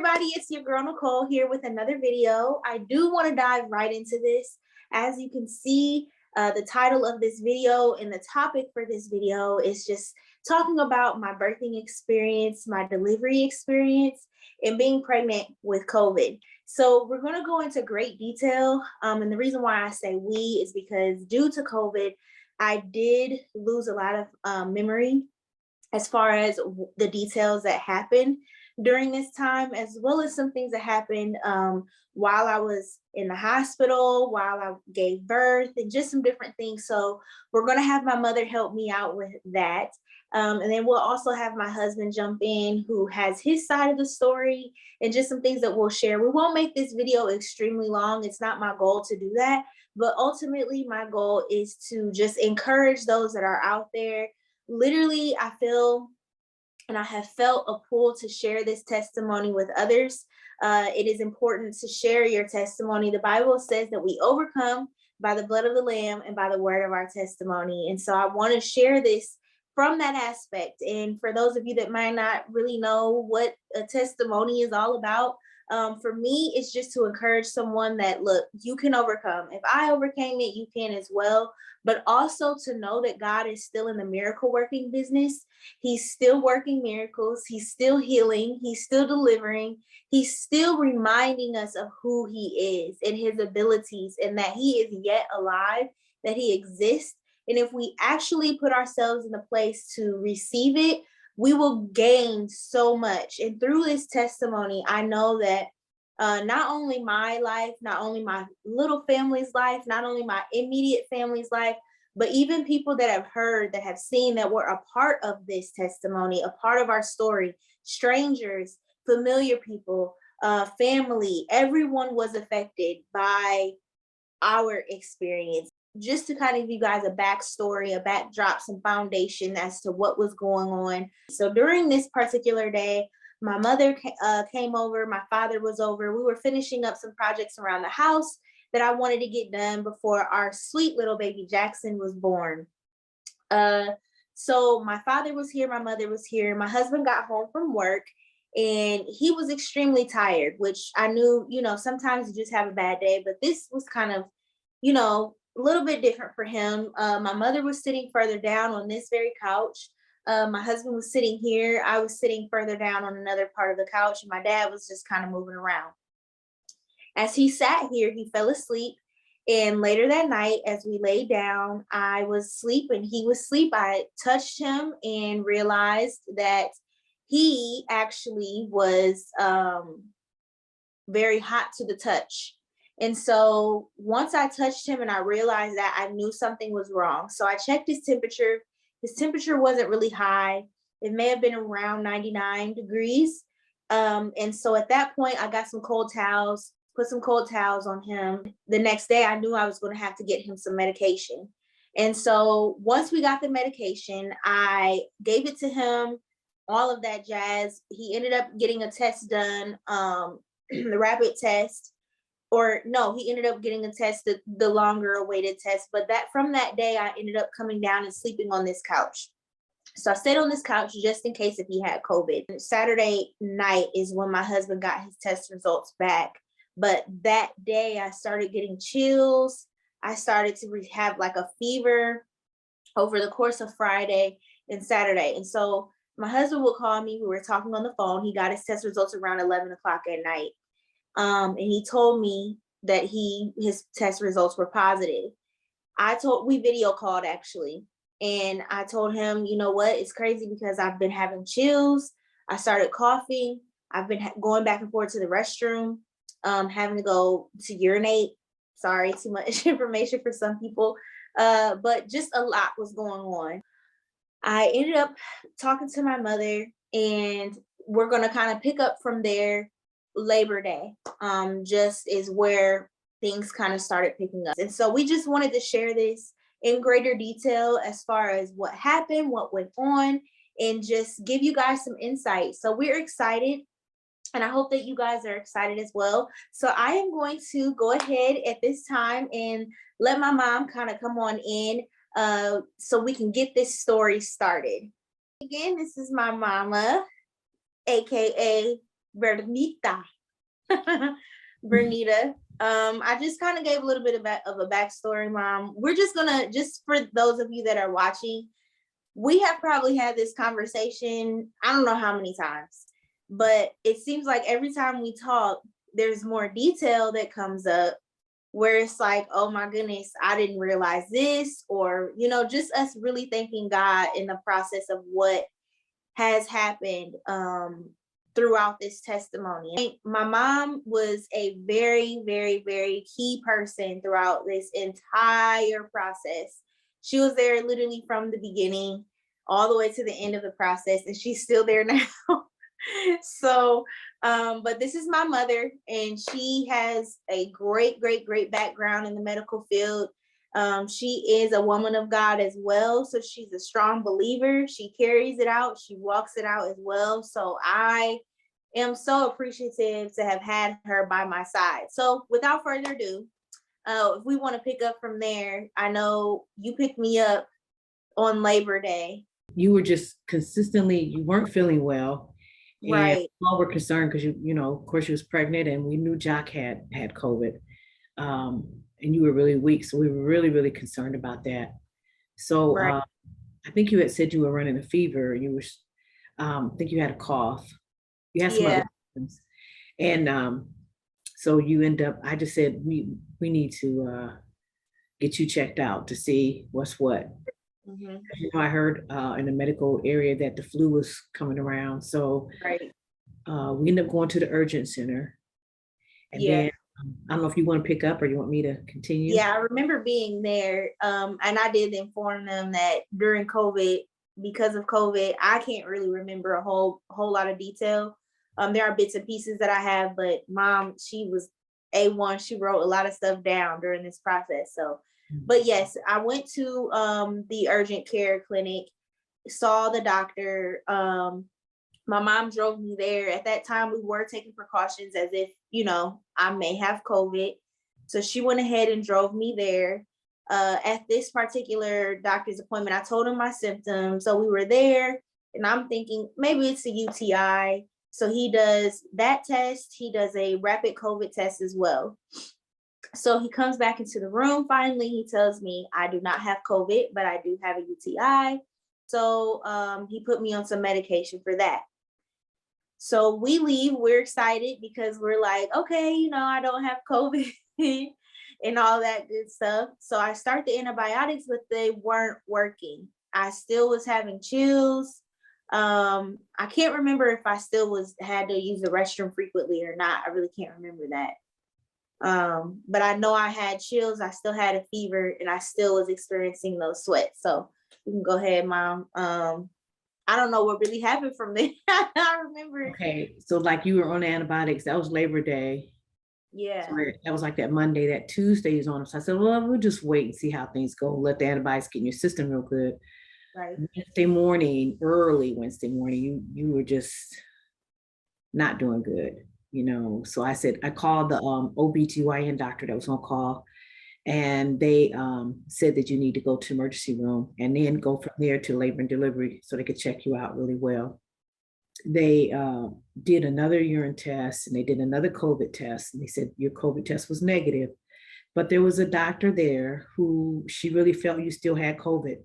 everybody, it's your girl Nicole here with another video. I do want to dive right into this. As you can see, the title of this video and the topic for this video is just talking about my birthing experience, my delivery experience, and being pregnant with COVID. So we're going to go into great detail. And the reason why I say we is because due to COVID, I did lose a lot of memory as far as the details that happened during this time, as well as some things that happened while I was in the hospital, while I gave birth, and just some different things. So we're going to have my mother help me out with that. And then we'll also have my husband jump in, who has his side of the story, and just some things that we'll share. We won't make this video extremely long. It's not my goal to do that. But ultimately, my goal is to just encourage those that are out there. Literally, I feel and I have felt a pull to share this testimony with others. It is important to share your testimony. The Bible says that we overcome by the blood of the Lamb and by the word of our testimony. And so I want to share this from that aspect. And for those of you that might not really know what a testimony is all about, for me, it's just to encourage someone that, look, you can overcome. If I overcame it, you can as well. But also to know that God is still in the miracle working business. He's still working miracles. He's still healing. He's still delivering. He's still reminding us of who he is and his abilities, and that he is yet alive, that he exists. And if we actually put ourselves in the place to receive it, we will gain so much. And through this testimony, I know that not only my life, not only my little family's life, not only my immediate family's life, but even people that have heard, that have seen, that were a part of this testimony, a part of our story, strangers, familiar people, family, everyone was affected by our experience. Just to kind of give you guys a backstory, a backdrop, some foundation as to what was going on. So during this particular day, my mother came over, my father was over. We were finishing up some projects around the house that I wanted to get done before our sweet little baby Jackson was born. So my father was here, my mother was here. My husband got home from work and he was extremely tired, which I knew, sometimes you just have a bad day, but this was kind of, a little bit different for him. My mother was sitting further down on this very couch. My husband was sitting here. I was sitting further down on another part of the couch, and my dad was just kind of moving around. As he sat here, he fell asleep. And later that night, as we laid down, I was asleep and he was asleep. I touched him and realized that he actually was very hot to the touch. And so once I touched him and I realized that, I knew something was wrong. So I checked his temperature. His temperature wasn't really high. It may have been around 99 degrees. And so at that point, I got some cold towels, put some cold towels on him. The next day, I knew I was going to have to get him some medication. And so once we got the medication, I gave it to him, all of that jazz. He ended up getting a test done, the rapid test. Or no, he ended up getting a test, the longer awaited test. But that from that day, I ended up coming down and sleeping on this couch. So I stayed on this couch just in case if he had COVID. Saturday night is when my husband got his test results back. But that day I started getting chills. I started to have like a fever over the course of Friday and Saturday. And so my husband would call me. We were talking on the phone. He got his test results around 11 o'clock at night. And he told me that his test results were positive. We video called actually. And I told him, you know what, it's crazy because I've been having chills. I started coughing. I've been going back and forth to the restroom, having to go to urinate. Sorry, too much information for some people. But just a lot was going on. I ended up talking to my mother, and we're going to kind of pick up from there. Labor Day just is where things kind of started picking up. And so we just wanted to share this in greater detail as far as what happened, what went on, and just give you guys some insight. So we're excited, and I hope that you guys are excited as well. So I am going to go ahead at this time and let my mom kind of come on in so we can get this story started. Again, this is my mama, aka Bernita. Bernita. I just kind of gave a little bit of a backstory, Mom. We're just gonna, just for those of you that are watching, we have probably had this conversation, I don't know how many times, but it seems like every time we talk, there's more detail that comes up where it's like, oh my goodness, I didn't realize this, or, you know, just us really thanking God in the process of what has happened throughout this testimony. My mom was a very, very, very key person throughout this entire process. She was there literally from the beginning all the way to the end of the process, and she's still there now. So, but this is my mother, and she has a great, great, great background in the medical field. She is a woman of God as well. So she's a strong believer. She carries it out. She walks it out as well. So I am so appreciative to have had her by my side. So without further ado, if we want to pick up from there, I know you picked me up on Labor Day. You were just consistently, you weren't feeling well. Right. And all were concerned because you know, of course, she was pregnant, and we knew Jock had COVID, and you were really weak, so we were really, really concerned about that. So Right. I think you had said you were running a fever. You were, I think you had a cough. You had some Yeah. other symptoms, and so you end up. I just said we need to get you checked out to see what's what. Mm-hmm. You know, I heard in the medical area that the flu was coming around, so Right. we ended up going to the urgent center, and Yeah. then I don't know if you want to pick up or you want me to continue. Yeah, I remember being there. And I did inform them that during COVID, because of COVID, I can't really remember a whole lot of detail. There are bits and pieces that I have, but Mom, she was A1. She wrote a lot of stuff down during this process. So, but yes, I went to the urgent care clinic, saw the doctor. My mom drove me there. At that time, we were taking precautions as if, you know, I may have COVID. So she went ahead and drove me there. At this particular doctor's appointment, I told him my symptoms. So we were there, and I'm thinking maybe it's a UTI. So he does that test. He does a rapid COVID test as well. So he comes back into the room. Finally, he tells me I do not have COVID, but I do have a UTI. So he put me on some medication for that. So we leave, we're excited because we're like, okay, you know, I don't have COVID and all that good stuff. So I start the antibiotics, but they weren't working. I still was having chills. I can't remember if I still had to use the restroom frequently or not. I really can't remember that. But I know I had chills, I still had a fever, and I still was experiencing those sweats. So you can go ahead, Mom. I don't know what really happened from there. I remember. Okay, so like you were on antibiotics, that was Labor Day. Yeah. So that was like that Monday. That Tuesday is on. So I said, well, we'll just wait and see how things go. Let the antibiotics get in your system real good. Right. Wednesday morning, early Wednesday morning, you were just not doing good, you know. So I said, I called the OBGYN doctor that was on call, and they said that you need to go to emergency room and then go from there to labor and delivery so they could check you out really well. They did another urine test, and they did another COVID test, and they said your COVID test was negative. But there was a doctor there who she really felt you still had COVID,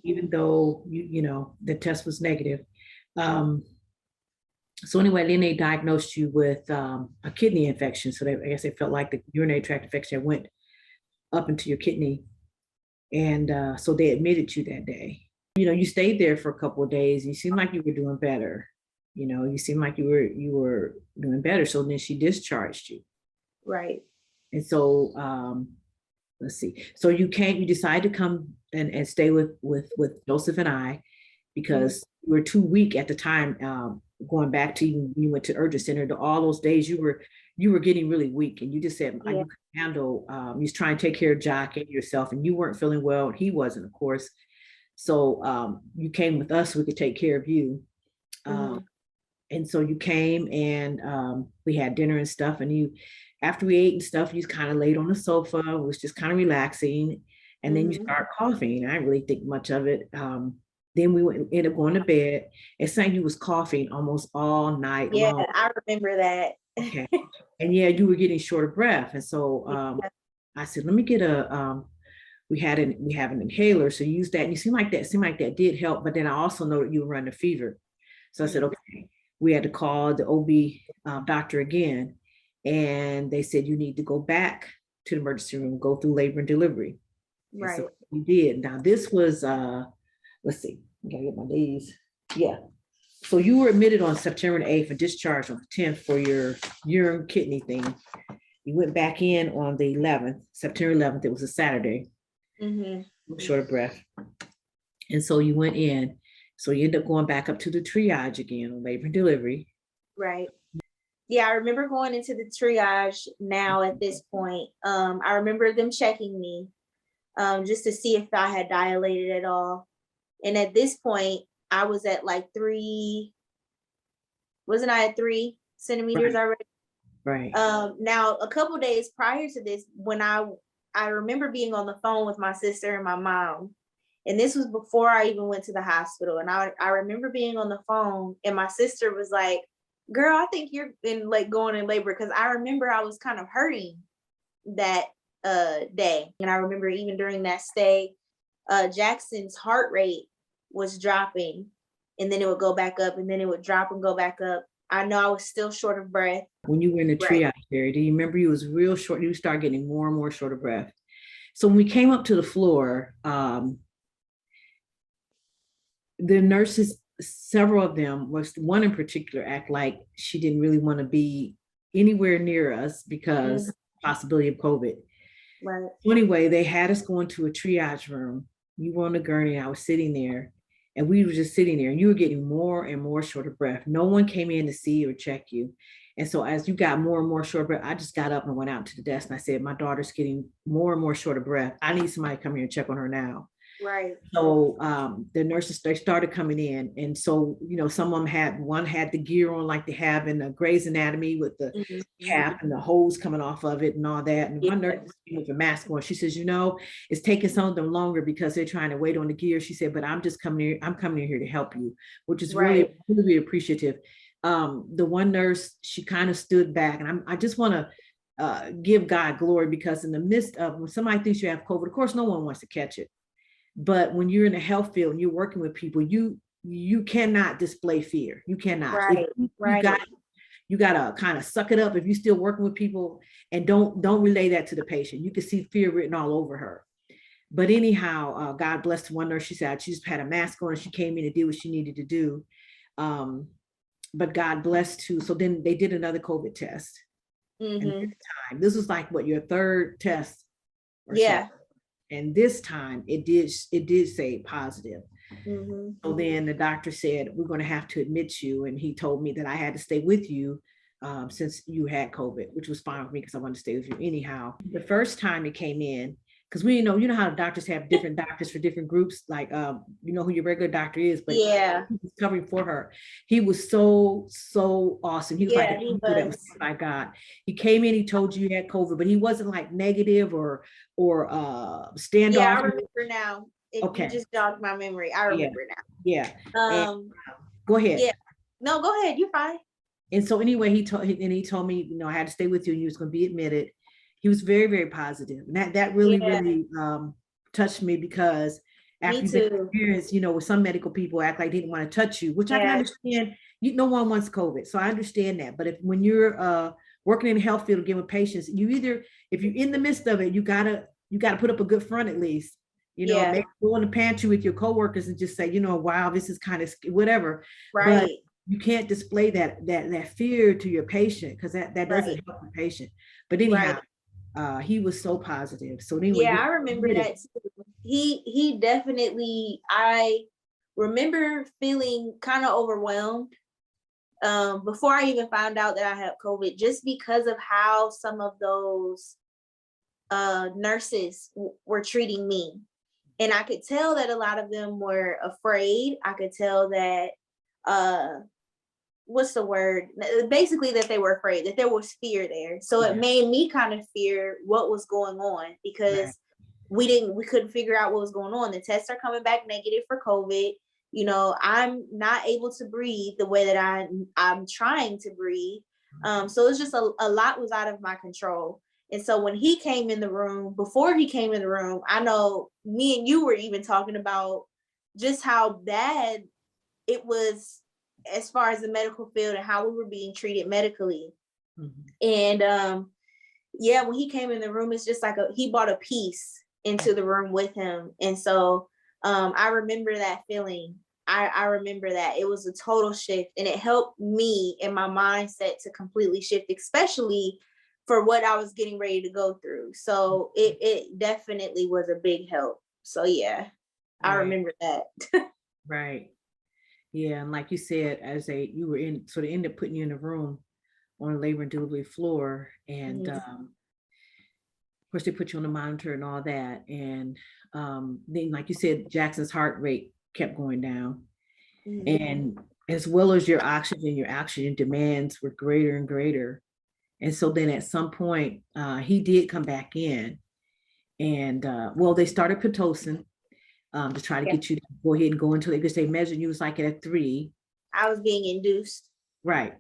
even though you know the test was negative. So anyway, then they diagnosed you with a kidney infection. So I guess they felt like the urinary tract infection went up into your kidney. And so they admitted you that day. You know, you stayed there for a couple of days. You seemed like you were doing better. You know, you seemed like you were doing better. So then she discharged you. Right. And so let's see. So you decided to come and stay with Joseph and I, because you were too weak at the time. Going back to you went to urgent center, to all those days you were getting really weak, and you just said you could handle, you was trying to take care of Jock and yourself, and you weren't feeling well, and he wasn't, of course. So you came with us so we could take care of you. And so you came, and we had dinner and stuff, and you, after we ate and stuff, you kind of laid on the sofa, was just kind of relaxing, and then you start coughing. I didn't really think much of it. Then we ended up going to bed. And saying you was coughing almost all night Yeah, long. I remember that. Okay. And yeah, you were getting short of breath. And so Yeah. I said, let me get we have an inhaler. So use that. And you seemed like that did help. But then I also know that you were running a fever. So I said, Mhm. okay, we had to call the OB doctor again. And they said, you need to go back to the emergency room, go through labor and delivery. And so Right. we did. Now this was, let's see, I gotta get my days. Yeah. So you were admitted on September 8th and discharged on the 10th for your urine kidney thing. You went back in on the 11th, September 11th. It was a Saturday. Short of breath. And so you went in. So you end up going back up to the triage again on labor and delivery. Right. Yeah, I remember going into the triage now at this point. I remember them checking me just to see if I had dilated at all. And at this point, I was at like wasn't I at 3 centimeters Right. already? Right. Now a couple days prior to this, when I remember being on the phone with my sister and my mom, and this was before I even went to the hospital. And I remember being on the phone, and my sister was like, "Girl, I think you're in like going in labor," because I remember I was kind of hurting that day, and I remember even during that stay, Jackson's heart rate was dropping, and then it would go back up, and then it would drop and go back up. I know I was still short of breath. When you were in the Right. triage area, do you remember you was real short? You start getting more and more short of breath. So when we came up to the floor, the nurses, several of them, was one in particular, act like she didn't really want to be anywhere near us because possibility of COVID. Right. So anyway, they had us go into a triage room. You were on the gurney, I was sitting there, and we were just sitting there, and you were getting more and more short of breath. No one came in to see or check you. And so as you got more and more short of breath, I just got up and went out to the desk and I said, my daughter's getting more and more short of breath. I need somebody to come here and check on her now. Right. So the nurses, they started coming in. And so, some of them one had the gear on like they have in the Grey's Anatomy with the cap and the hose coming off of it and all that. And one nurse with a mask on, she says, it's taking some of them longer because they're trying to wait on the gear. She said, but I'm coming here to help you, which is really, really appreciative. The one nurse, she kind of stood back, and I just want to give God glory, because in the midst of when somebody thinks you have COVID, of course, no one wants to catch it. But when you're in the health field and you're working with people, you cannot display fear. You cannot. Right. You gotta kind of suck it up if you're still working with people, and don't relay that to the patient. You can see fear written all over her. But anyhow, God bless one nurse. She said she just had a mask on and she came in to do what she needed to do. But God bless too. So then they did another COVID test. And this was like what, your third test? Yeah. So. And this time it did say positive. So then the doctor said, we're going to have to admit you. And he told me that I had to stay with you since you had COVID, which was fine with me because I wanted to stay with you anyhow. The first time it came in, because you know how doctors have different doctors for different groups, like you know who your regular doctor is, but yeah, he was covering for her. He was so awesome. He was like he that was by God. He came in, he told you had COVID, but he wasn't like negative or standoff. Yeah, I remember now. Okay. You just jogged my memory. I remember now. Yeah. Go ahead. Yeah. No, go ahead. You're fine. And so anyway, he told me, I had to stay with you and you was going to be admitted. He was very, very positive. And that really, really touched me, because after you've experienced, with some medical people act like they didn't want to touch you, which I can understand. No one wants COVID. So I understand that. But when you're working in the health field again with patients, if you're in the midst of it, you gotta put up a good front at least. Maybe go in the pantry with your coworkers and just say, wow, this is kind of whatever. Right. But you can't display that fear to your patient, because that doesn't help the patient. But anyhow, he was so positive. So anyway, I remember that too. He definitely, I remember feeling kind of overwhelmed before I even found out that I had COVID, just because of how some of those nurses were treating me. And I could tell that a lot of them were afraid. I could tell that what's the word? Basically that they were afraid, that there was fear there. So it made me kind of fear what was going on, because we couldn't figure out what was going on. The tests are coming back negative for COVID. I'm not able to breathe the way that I'm trying to breathe. So it's just a lot was out of my control. And so when he came in the room, before he came in the room, I know me and you were even talking about just how bad it was as far as the medical field and how we were being treated medically. And yeah, when he came in the room, it's just like he brought a peace into the room with him. And so I remember that feeling. I remember that it was a total shift, and it helped me in my mindset to completely shift, especially for what I was getting ready to go through. So it definitely was a big help. So yeah, I remember that. Right. Yeah. And like you said, you were sort of ended up putting you in a room on a labor and delivery floor. And of course, they put you on the monitor and all that. And then, like you said, Jackson's heart rate kept going down. And as well as your oxygen demands were greater and greater. And so then at some point, he did come back in. And they started Pitocin to try to get you to go ahead and go into it, because they measured you was like at 3. I was being induced. Right.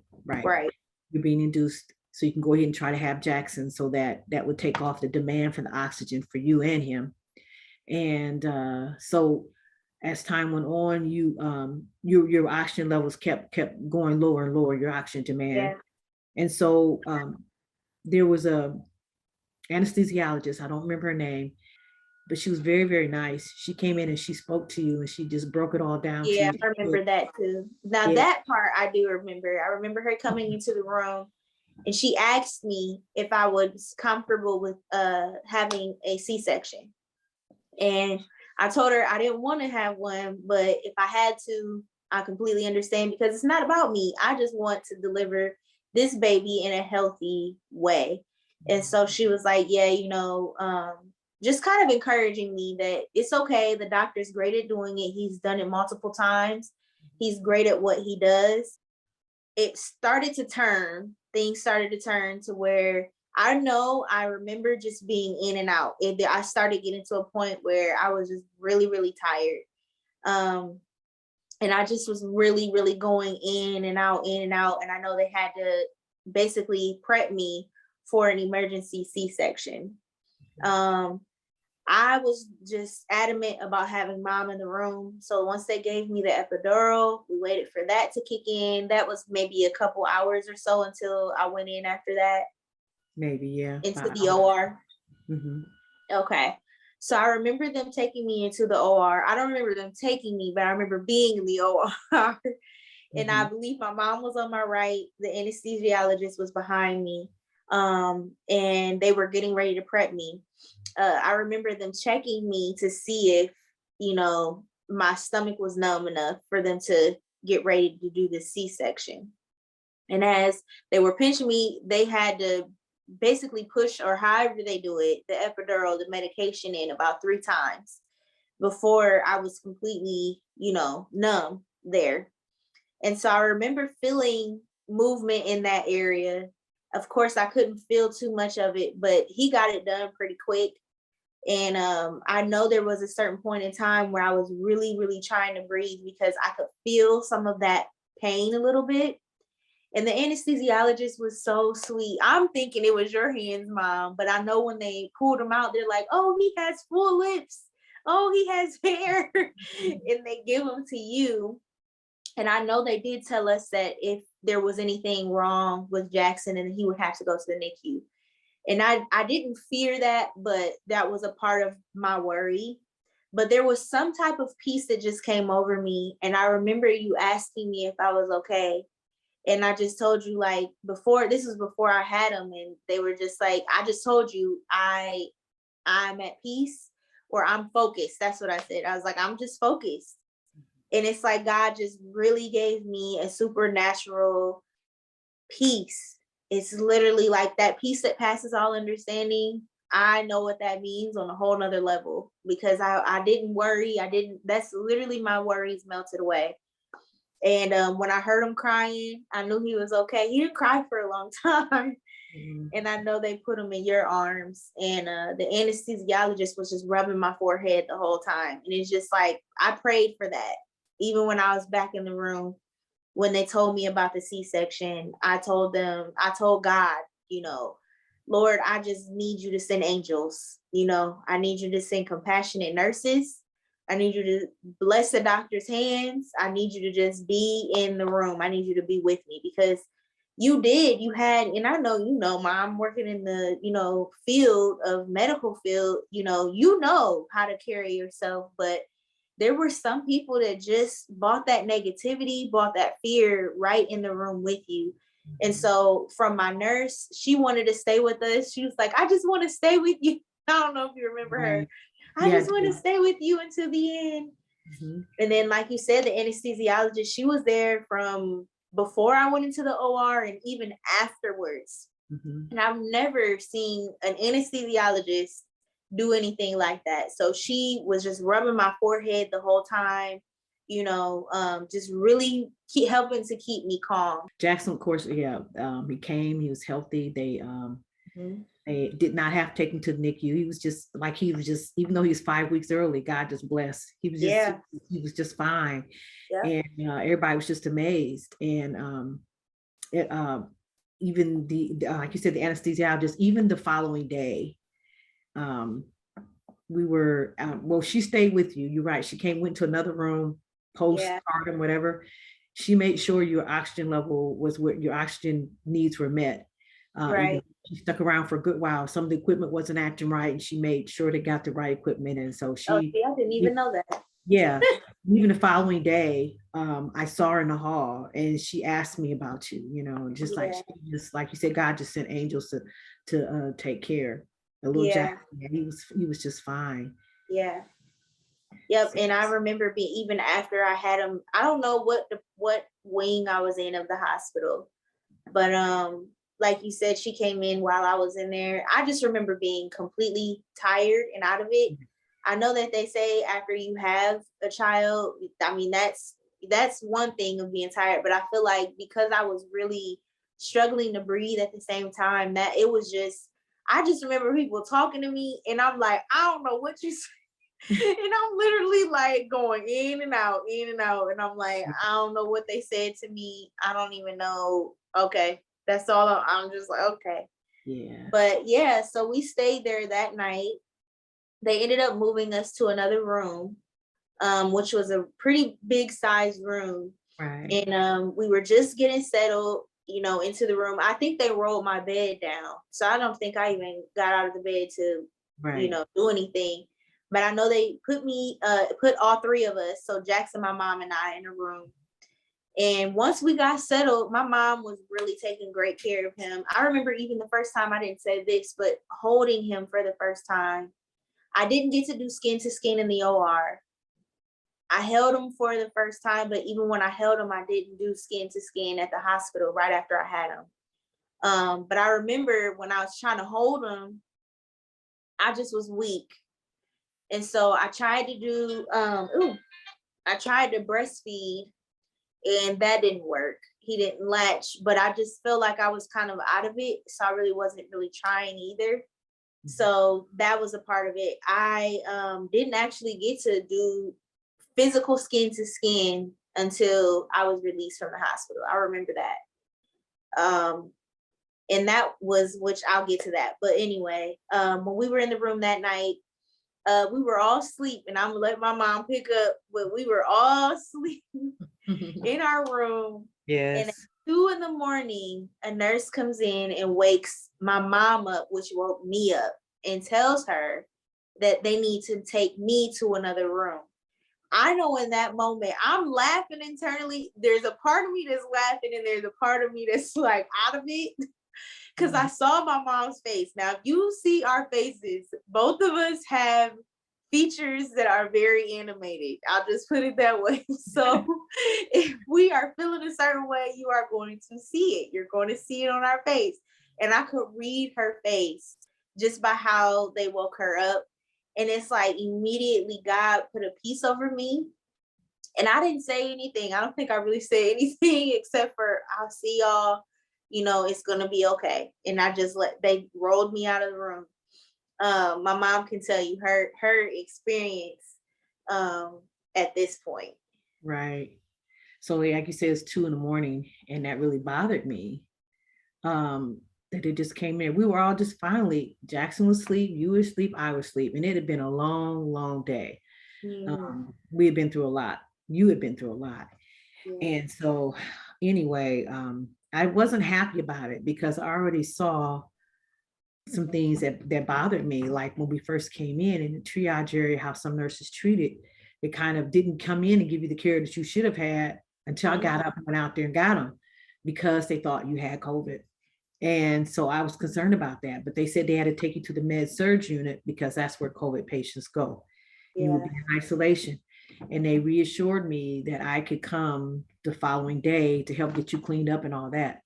You're being induced, so you can go ahead and try to have Jackson, so that would take off the demand for the oxygen for you and him. And so as time went on, your oxygen levels kept going lower and lower, your oxygen demand. Yeah. And so there was a anesthesiologist, I don't remember her name, but she was very, very nice. She came in and she spoke to you, and she just broke it all down to Yeah, you. I remember that too. Now that part I do remember. I remember her coming into the room, and she asked me if I was comfortable with having a C-section. And I told her I didn't want to have one, but if I had to, I completely understand, because it's not about me. I just want to deliver this baby in a healthy way. And so she was like, yeah, just kind of encouraging me that it's okay. The doctor's great at doing it. He's done it multiple times. He's great at what he does. Things started to turn to where I remember just being in and out. I started getting to a point where I was just really, really tired. And I just was really, really going in and out. And I know they had to basically prep me for an emergency C-section. I was just adamant about having mom in the room. So once they gave me the epidural, we waited for that to kick in. That was maybe a couple hours or so until I went in after that. Maybe, yeah. Into the OR. Mm-hmm. Okay. So I remember them taking me into the OR. I don't remember them taking me, but I remember being in the OR. And I believe my mom was on my right. The anesthesiologist was behind me. And they were getting ready to prep me. I remember them checking me to see if, my stomach was numb enough for them to get ready to do the C-section. And as they were pinching me, they had to basically push, or however they do it, the epidural, the medication in about 3 times before I was completely, numb there. And so I remember feeling movement in that area. Of course, I couldn't feel too much of it, but he got it done pretty quick. And I know there was a certain point in time where I was really, really trying to breathe, because I could feel some of that pain a little bit. And the anesthesiologist was so sweet. I'm thinking it was your hands, Mom, but I know when they pulled him out, they're like, oh, he has full lips. Oh, he has hair. And they give them to you. And I know they did tell us that if there was anything wrong with Jackson, and he would have to go to the NICU. And I didn't fear that, but that was a part of my worry. But there was some type of peace that just came over me. And I remember you asking me if I was okay. And I just told you, like, this was before I had them. And they were just like, I just told you I'm at peace, or I'm focused. That's what I said. I was like, I'm just focused. And it's like God just really gave me a supernatural peace. It's literally like that peace that passes all understanding. I know what that means on a whole nother level, because I didn't worry. That's literally my worries melted away. And when I heard him crying, I knew he was okay. He didn't cry for a long time. And I know they put him in your arms, and the anesthesiologist was just rubbing my forehead the whole time. And it's just like, I prayed for that. even when I was back in the room, when they told me about the C-section, I told God, you know, Lord, I just need you to send angels. You know, I need you to send compassionate nurses. I need you to bless the doctor's hands. I need you to just be in the room. I need you to be with me, because you had, and I know, you know, Mom, working in the, you know, field of medical field, you know how to carry yourself, but there were some people that just bought that negativity, bought that fear right in the room with you. And so from my nurse, she wanted to stay with us. She was like, I just want to stay with you. I don't know if you remember her. Right. I Yeah. just want to stay with you until the end. And then, like you said, the anesthesiologist, she was there from before I went into the OR and even afterwards. And I've never seen an anesthesiologist do anything like that. So she was just rubbing my forehead the whole time, you know, just really helping to keep me calm. Jackson, of course, yeah, he came, he was healthy. They did not have to take him to the NICU. He was just, even though he was 5 weeks early, God just blessed. Yeah. He was just fine. Yeah. And everybody was just amazed. And it, even like you said, the anesthesiologist, even the following day, we were, well, she stayed with you. You're right. She went to another room, postpartum, whatever. She made sure your oxygen level was what your oxygen needs were met. Right. She stuck around for a good while. Some of the equipment wasn't acting right, and she made sure they got the right equipment. And so Oh, see, I didn't even know that. yeah, even the following day, I saw her in the hall, and she asked me about you. You know, just like you said, God just sent angels to take care. A little Jack, he was just fine. Yeah. Yep. And I remember even after I had him, I don't know what wing I was in of the hospital, but like you said, she came in while I was in there. I just remember being completely tired and out of it. I know that they say after you have a child, I mean, that's one thing of being tired, but I feel like because I was really struggling to breathe at the same time, that it was just, I just remember people talking to me and I'm like, I don't know what you say. And I'm literally like going in and out, and I'm like, I don't know what they said to me. I don't even know. Okay, that's all. I'm just like, okay. Yeah. But yeah, so we stayed there that night. They ended up moving us to another room, which was a pretty big size room. Right. And we were just getting settled, you know, into the room. I think they rolled my bed down, so I don't think I even got out of the bed to, you know, do anything. But I know they put all three of us, so Jackson, my mom, and I, in a room. And once we got settled, my mom was really taking great care of him. I remember even the first time, I didn't say this, but holding him for the first time. I didn't get to do skin to skin in the OR. I held him for the first time, but even when I held him, I didn't do skin to skin at the hospital right after I had him. But I remember when I was trying to hold him, I just was weak. And so I tried to do, I tried to breastfeed, and that didn't work. He didn't latch, but I just felt like I was kind of out of it. So I really wasn't really trying either. So that was a part of it. I didn't actually get to do physical skin to skin until I was released from the hospital. I remember that. And that was, which I'll get to that. But anyway, when we were in the room that night, we were all asleep, and I'm gonna let my mom pick up, but we were all asleep in our room. Yes. And at 2 a.m, a nurse comes in and wakes my mom up, which woke me up, and tells her that they need to take me to another room. I know in that moment, I'm laughing internally. There's a part of me that's laughing, and there's a part of me that's like out of it. Because I saw my mom's face. Now, if you see our faces, both of us have features that are very animated. I'll just put it that way. So if we are feeling a certain way, you are going to see it. You're going to see it on our face. And I could read her face just by how they woke her up. And it's like immediately God put a peace over me. And I didn't say anything. I don't think I really said anything except for, I'll see y'all. You know, it's gonna be okay. And I just they rolled me out of the room. My mom can tell you her experience at this point. Right. So like you said, it's 2 in the morning, and that really bothered me. That it just came in. We were all just finally, Jackson was asleep, you were asleep, I was asleep, and it had been a long, long day. Mm, We had been through a lot. You had been through a lot. yeah. And so anyway, I wasn't happy about it because I already saw some things that bothered me. Like when we first came in the triage area, how some nurses treated, they kind of didn't come in and give you the care that you should have had until I got up and went out there and got them because they thought you had COVID. And so I was concerned about that, but they said they had to take you to the med surg unit because that's where COVID patients go. You would Yeah. be in isolation. And they reassured me that I could come the following day to help get you cleaned up and all that.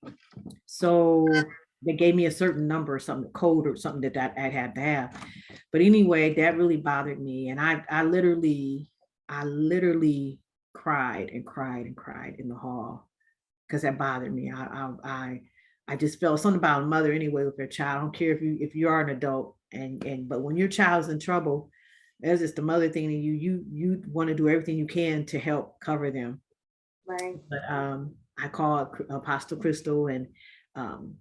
So they gave me a certain number or something, code or something that I had to have. But anyway, that really bothered me. And I literally cried and cried and cried in the hall because that bothered me. I just felt something about a mother anyway with their child. I don't care if you are an adult but when your child's in trouble, there's just the mother thing and you want to do everything you can to help cover them. Right. But I called Apostle Crystal and um,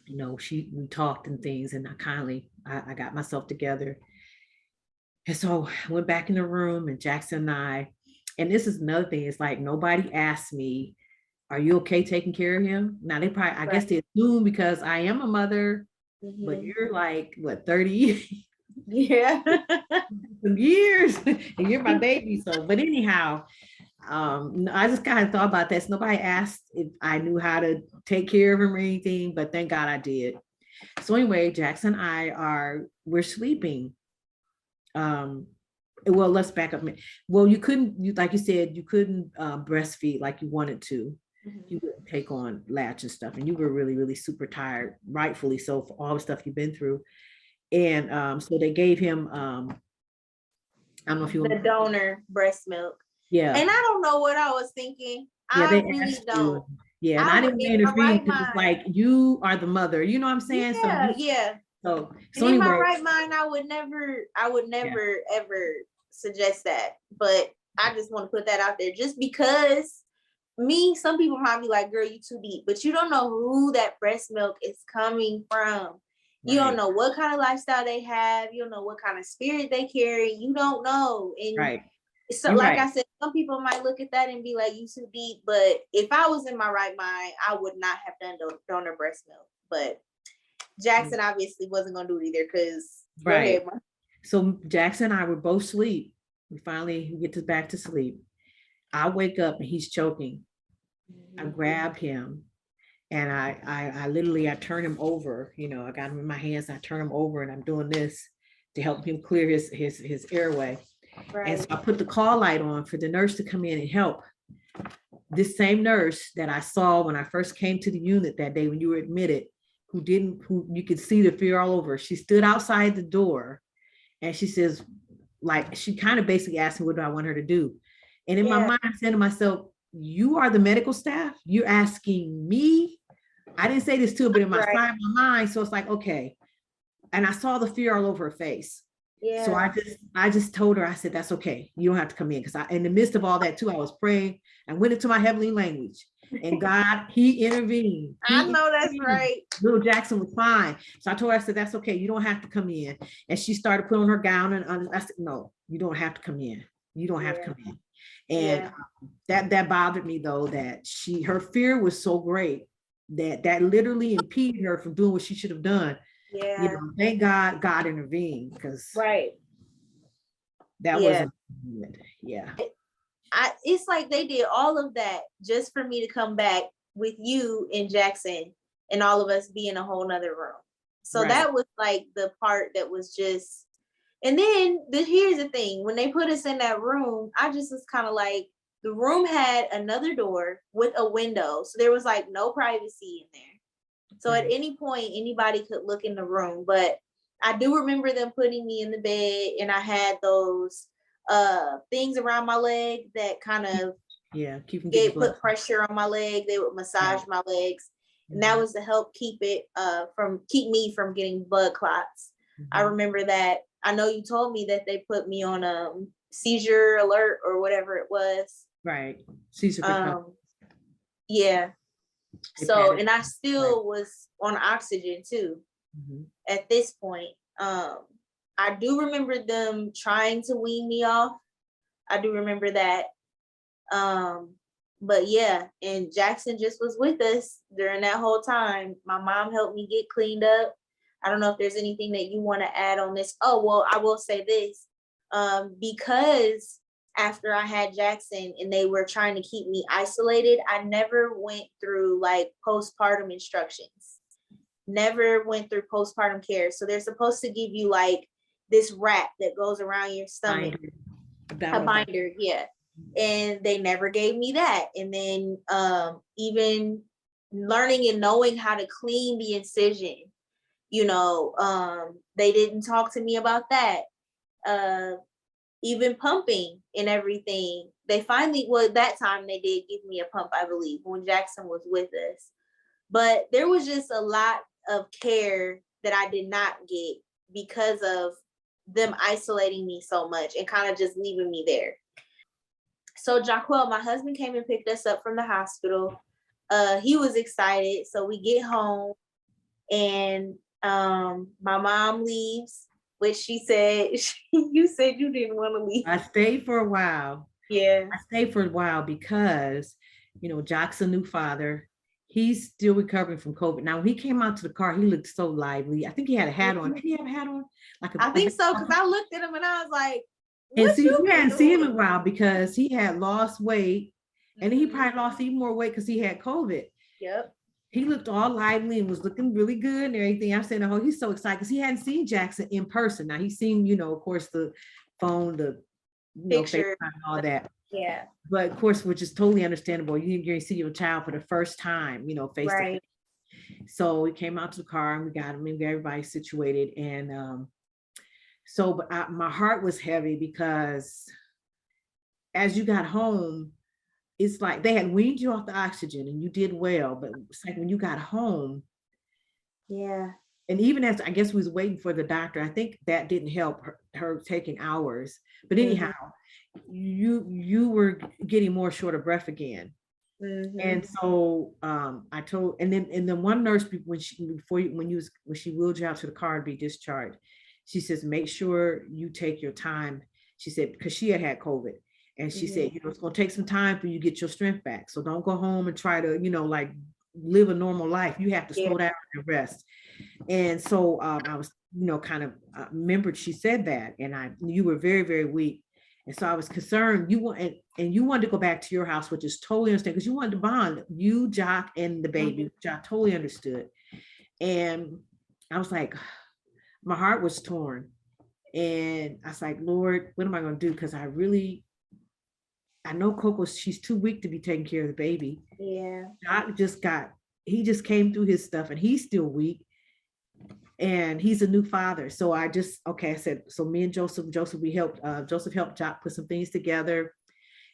we talked and things, and I got myself together. And so I went back in the room, and Jackson and and this is another thing, it's like nobody asked me, are you okay taking care of him? Now they probably, I guess Right. they assume because I am a mother, but Hmm. you're like, what, 30 Yeah. some years, and you're my baby. So, but anyhow, I just kind of thought about this. Nobody asked if I knew how to take care of him or anything, but thank God I did. So anyway, Jackson and we're sleeping. Um, well, let's back up. Well, like you said, you couldn't breastfeed like you wanted to. You Mhm. wouldn't take on latch and stuff, and you were really, really super tired, rightfully so, for all the stuff you've been through. And so they gave him, I don't know if you The want, donor breast milk. yeah, And I don't know what I was thinking. yeah, I they really asked don't. you, yeah, and I I would didn't want to in my intervene right because it's mind. like you are the mother, you know what I'm saying? So Yeah, yeah. so And in my anyway, right mind, I would yeah, never ever suggest that. But I just want to put that out there just because some people might be like, girl, you too deep, but you don't know who that breast milk is coming from. You don't right, know what kind of lifestyle they have. You don't know what kind of spirit they carry. You don't know. And right, so, you're like right. I said, some people might look at that and be like, you too deep. But if I was in my right mind, I would not have done donor breast milk. But Jackson obviously wasn't going to do it either because go Right. ahead, Mom. So Jackson and I were both asleep. We finally get back to sleep. I wake up and he's choking. I Mhm. grab him and I literally I turn him over. I got him in my hands. I turn him over and I'm doing this to help him clear his airway. And so Right. I put the call light on for the nurse to come in and help. This same nurse that I saw when I first came to the unit that day when you were admitted, who you could see the fear all over. She stood outside the door and she says, like, she kind of basically asked me, what do I want her to do? And in my Yeah. mind, I said to myself, you are the medical staff. You're asking me. I didn't say this to her, but in my Right. side of my mind, so it's like, okay. And I saw the fear all over her face. So Yeah. I just told her, I said, that's okay. You don't have to come in. Because in the midst of all that too, I was praying and went into my heavenly language. And God, he intervened. I He know that's intervened. right. Little Jackson was fine. So I told her, I said, that's okay. You don't have to come in. And she started putting on her gown and I said, no, you don't have to come in. You don't have to Yeah. come in. And Yeah. that bothered me though, that her fear was so great that literally impeded her from doing what she should have done. Yeah. Thank God God intervened because Right. that Yeah. wasn't good. Yeah. It's like they did all of that just for me to come back with you and Jackson and all of us be in a whole nother room. So Right. that was like the part that was just, and then here's the thing, when they put us in that room, I just was kind of like, the room had another door with a window. So there was like no privacy in there. So at Right. any point, anybody could look in the room. But I do remember them putting me in the bed and I had those things around my leg that kind of Yeah. Keep from getting blood. put pressure on my leg. They would massage Right. my legs, and that Mhm. was to help keep me from getting blood clots. I Mhm. remember that. I know you told me that they put me on seizure alert or whatever it was. Right. Caesar could come. Yeah. They So, patted. and I Right. still was on oxygen too Mhm. at this point. I do remember them trying to wean me off. I do remember that. But yeah, and Jackson just was with us during that whole time. My mom helped me get cleaned up. I don't know if there's anything that you want to add on this. Oh, well, I will say this. Because after I had Jackson and they were trying to keep me isolated, I never went through like postpartum instructions. Never went through postpartum care. So they're supposed to give you like this wrap that goes around your stomach. A binder, yeah. And they never gave me that. And then even learning and knowing how to clean the incision, they didn't talk to me about that. Even pumping and everything. They finally, well, that time they did give me a pump, I believe, when Jackson was with us. But there was just a lot of care that I did not get because of them isolating me so much and kind of just leaving me there. So Jaquel, my husband, came and picked us up from the hospital. He was excited. So we get home and my mom leaves, which she said, you said you didn't want to leave. I stayed for a while. Yeah. I stayed for a while because, Jock's a new father. He's still recovering from COVID. Now, when he came out to the car, he looked so lively. I think he had a hat on. Did he have a hat on? I think so, because I looked at him and I was like, and what see, you we been hadn't seen him in a doing? while because he had lost weight, and he probably lost even more weight because he had COVID. Yep. He looked all lively and was looking really good and everything. I'm saying, oh, he's so excited because he hadn't seen Jackson in person. Now he's seen, of course, the phone, the Picture. FaceTime, all that. Yeah. But of course, which is totally understandable. You see your child for the first time, face to face. So we came out to the car and we got him and got everybody situated. And but my heart was heavy because as you got home, it's like they had weaned you off the oxygen and you did well, but it's like when you got home. Yeah. And even as I guess we was waiting for the doctor, I think that didn't help her taking hours. But anyhow, you were getting more short of breath again. And so I told, and then one nurse when she wheeled you out to the car to be discharged, she says, make sure you take your time. She said, because she had COVID. And she said, it's going to take some time for you to get your strength back. So don't go home and try to, like live a normal life. You have to slow down and rest. And so I was, kind of remembered she said that. And you were very, very weak. And so I was concerned you wanted to go back to your house, which is totally understand because you wanted to bond, you, Jock, and the baby, which I totally understood. And I was like, my heart was torn. And I was like, Lord, what am I going to do? Because I know Coco, she's too weak to be taking care of the baby. Yeah. Jock he just came through his stuff and he's still weak. And he's a new father. So I said, so me and Joseph, Joseph helped Jock put some things together.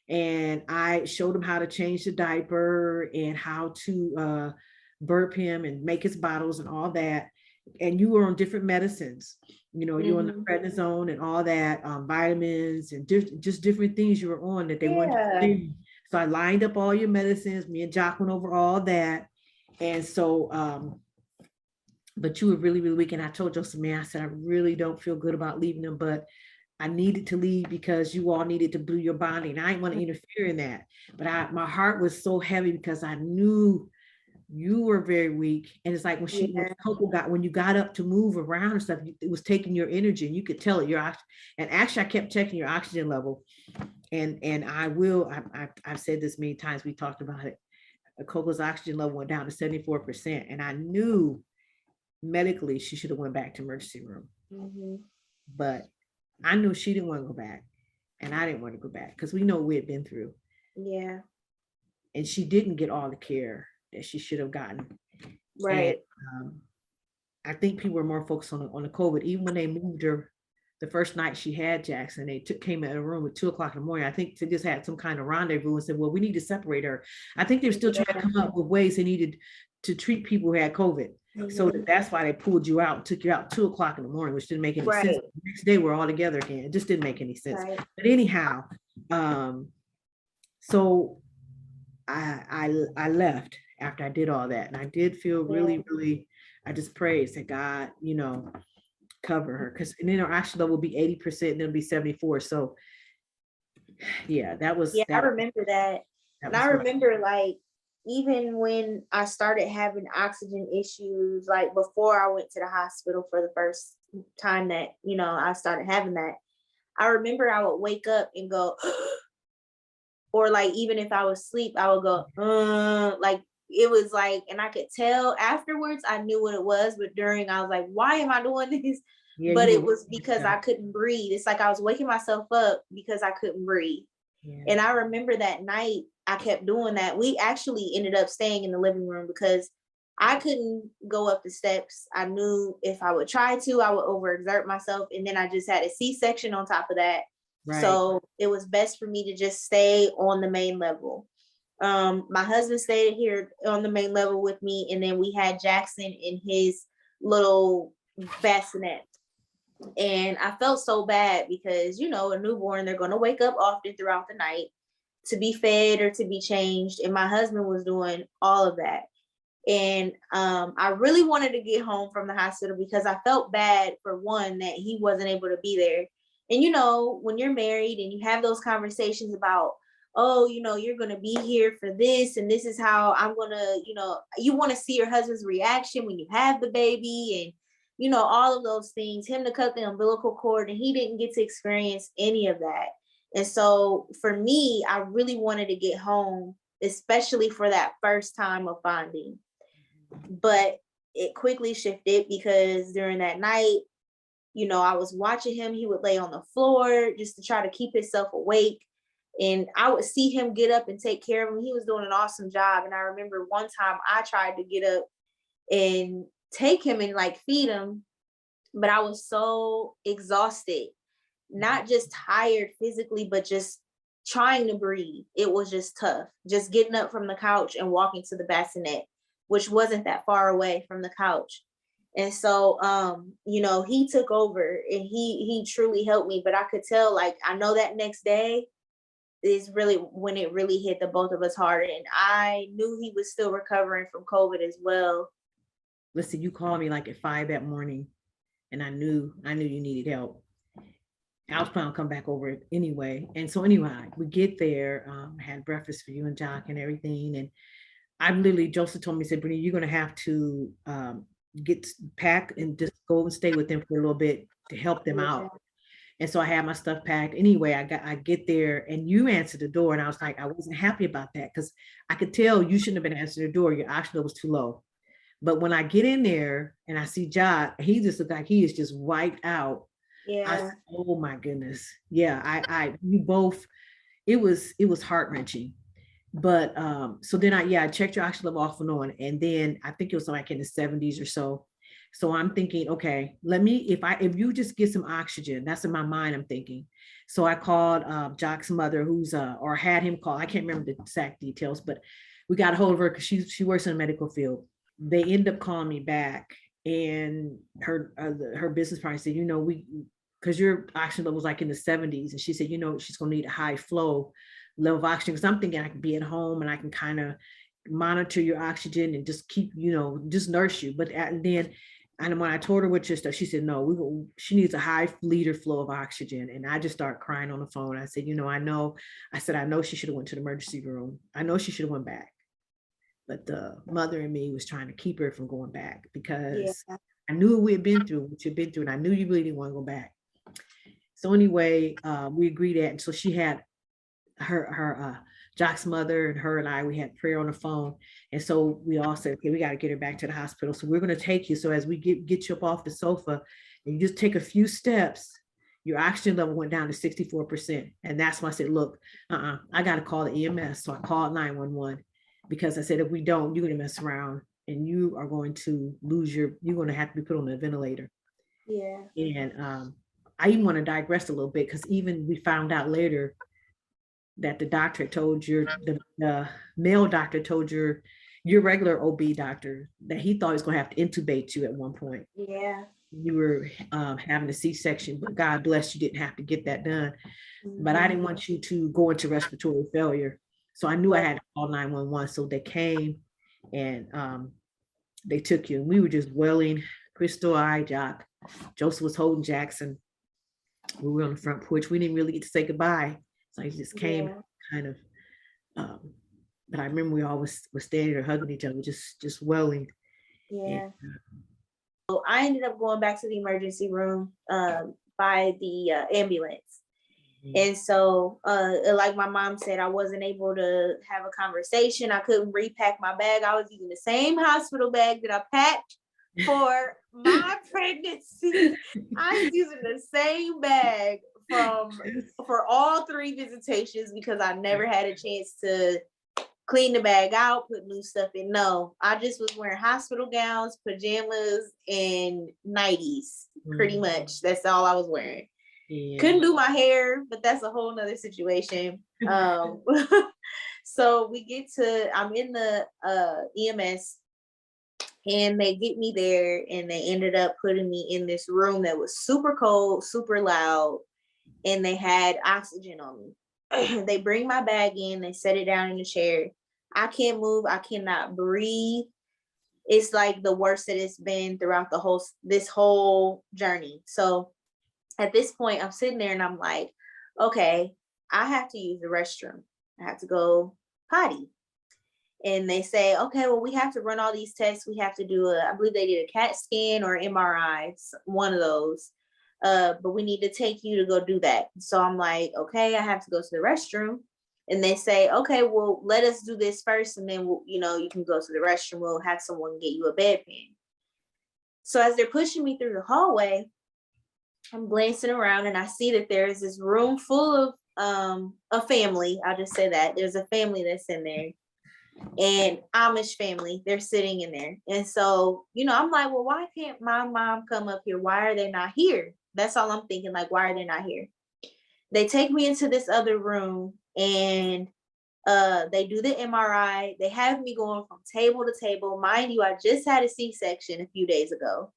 And I showed him how to change the diaper and how to burp him and make his bottles and all that. And you were on different medicines, you're on the prednisone and all that, vitamins and just different things you were on that they wanted to do. So I lined up all your medicines. Me and Jock went over all that. And so, but you were really, really weak. And I told Joseph, man, I said, I really don't feel good about leaving them, but I needed to leave because you all needed to do your bonding. I didn't want to interfere in that. But my heart was so heavy because I knew you were very weak. And it's like when you got up to move around and stuff, it was taking your energy and you could tell it. And actually I kept checking your oxygen level. And I've said this many times, we talked about it. Coco's oxygen level went down to 74%. And I knew medically she should have went back to emergency room. But I knew she didn't want to go back and I didn't want to go back because we know what we had been through. Yeah. And she didn't get all the care that she should have gotten. Right. And, I think people were more focused on the COVID. Even when they moved her the first night she had Jackson, they came in a room at 2:00 in the morning. I think they just had some kind of rendezvous and said, well, we need to separate her. I think they were still trying to come up with ways they needed to treat people who had COVID. So Mhm. that's why they pulled you out, took you out 2 o'clock in the morning, which didn't make any sense. Right, The next day we're all together again. It just didn't make any sense. right. But anyhow, so I left after I did all that. And I did feel Yeah. really, really, I just prayed, said, God, cover her. Because and then her oxygen level will be 80%, and it'll be 74. So yeah, that was Yeah, I remember that. that And I was rough. remember like even when I started having oxygen issues, like before I went to the hospital for the first time that, I started having that, I remember I would wake up and go, or like even if I was asleep, I would go, like it was like, and I could tell afterwards I knew what it was, but during I was like, why am I doing this? Yeah, But you it were was because I couldn't breathe. It's like I was waking myself up because I couldn't breathe. yeah, And I remember that night I kept doing that. We actually ended up staying in the living room because I couldn't go up the steps. I knew if I would try to, I would overexert myself. And then I just had a C-section on top of that. right. So it was best for me to just stay on the main level. My husband stayed here on the main level with me, and then we had Jackson in his little bassinet. And I felt so bad because, a newborn, they're going to wake up often throughout the night to be fed or to be changed. And my husband was doing all of that. And I really wanted to get home from the hospital because I felt bad for one that he wasn't able to be there. And when you're married and you have those conversations about, oh, you're going to be here for this, and this is how I'm going to, you want to see your husband's reaction when you have the baby, and all of those things, him to cut the umbilical cord, and he didn't get to experience any of that. And so for me, I really wanted to get home, especially for that first time of bonding. But it quickly shifted because during that night, I was watching him. He would lay on the floor just to try to keep himself awake. And I would see him get up and take care of him. He was doing an awesome job. And I remember one time I tried to get up and take him and like feed him, but I was so exhausted, not just tired physically, but just trying to breathe. It was just tough. Just getting up from the couch and walking to the bassinet, which wasn't that far away from the couch. And so he took over and he truly helped me. But I could tell, like, I know that next day is really when it really hit the both of us hard. And I knew he was still recovering from COVID as well. Listen, you called me like at 5 that morning, and I knew you needed help. I was planning to come back over it anyway. And so anyway, we get there, had breakfast for you and Jock and everything. And I literally, Joseph told me, he said, Brittany, you're going to have to get packed and just go and stay with them for a little bit to help them Yeah. out. And so I had my stuff packed. Anyway, I get there and you answered the door. And I was like, I wasn't happy about that because I could tell you shouldn't have been answering the door. Your oxygen was too low. But when I get in there and I see Jock, he just looked like he is just wiped out. I Yeah. said, oh my goodness. Yeah, you both, it was heart-wrenching. But so then I checked your oxygen level off and on, and then I think it was like in the 70s or so. So I'm thinking, okay, let me, if you just get some oxygen, that's in my mind, I'm thinking. So I called Jock's mother, who's or had him call. I can't remember the exact details, but we got a hold of her because she works in the medical field. They end up calling me back, and her business partner said, we, because your oxygen level was like in the 70s, and she said, she's going to need a high flow level of oxygen, because I'm thinking I can be at home and I can kind of monitor your oxygen and just keep, just nurse you. But then, and when I told her what your stuff, she said, no, she needs a high liter flow of oxygen. And I just started crying on the phone. I said, I know she should have went to the emergency room. I know she should have went back. But the mother and me was trying to keep her from going back Yeah. because I knew what you'd been through, and I knew you really didn't want to go back. So anyway, we agreed that. And so she had her Jock's mother, and her and I, we had prayer on the phone. And so we all said, okay, we got to get her back to the hospital. So we're going to take you. So as we get you up off the sofa and you just take a few steps, your oxygen level went down to 64%. And that's why I said, look, I got to call the EMS. So I called 911 because I said, if we don't, you're going to mess around and you are going to you're going to have to be put on a ventilator. Yeah. And I even want to digress a little bit because even we found out later that the doctor told the male doctor told your regular OB doctor that he thought he was going to have to intubate you at one point. Yeah. You were having a C-section, but God bless you didn't have to get that done. But I Mhm. didn't want you to go into respiratory failure. So I knew I Right. had to call 911. So they came and they took you. And we were just wailing. Crystal, I, Jock. Joseph was holding Jackson. We were on the front porch. We didn't really get to say goodbye. So he just came Yeah. kind of, but I remember we always were standing there hugging each other, just wailing. And, Yeah. So I ended up going back to the emergency room by the ambulance. And so, like my mom said, I wasn't able to have a conversation. I couldn't repack my bag. I was using the same hospital bag that I packed for my pregnancy. I was using the same bag for all 3 visitations because I never had a chance to clean the bag out, put new stuff in. No, I just was wearing hospital gowns, pajamas, and nighties. Pretty much. That's all I was wearing. Yeah. Couldn't do my hair, but that's a whole nother situation. So we get to, I'm in the EMS, and they get me there, and they ended up putting me in this room that was super cold, super loud, and they had oxygen on me. They bring my bag in, they set it down in the chair. I can't move, I cannot breathe. It's like the worst that it's been throughout this whole journey. So at this point, I'm sitting there and I'm like, okay, I have to use the restroom. I have to go potty. And they say, okay, well, we have to run all these tests. We have to do I believe they did a CAT scan or MRI, one of those. But we need to take you to go do that. So I'm like, okay, I have to go to the restroom. And they say, okay, well, let us do this first. And then, you can go to the restroom. We'll have someone get you a bedpan. So as they're pushing me through the hallway, I'm glancing around and I see that there is this room full of a family. I'll just say that there's a family that's in there, and Amish family. They're sitting in there, and so I'm like, well, why can't my mom come up here? Why are they not here? That's all I'm thinking. Like, why are they not here? They take me into this other room, and they do the MRI. They have me going from table to table. Mind you, I just had a C-section a few days ago.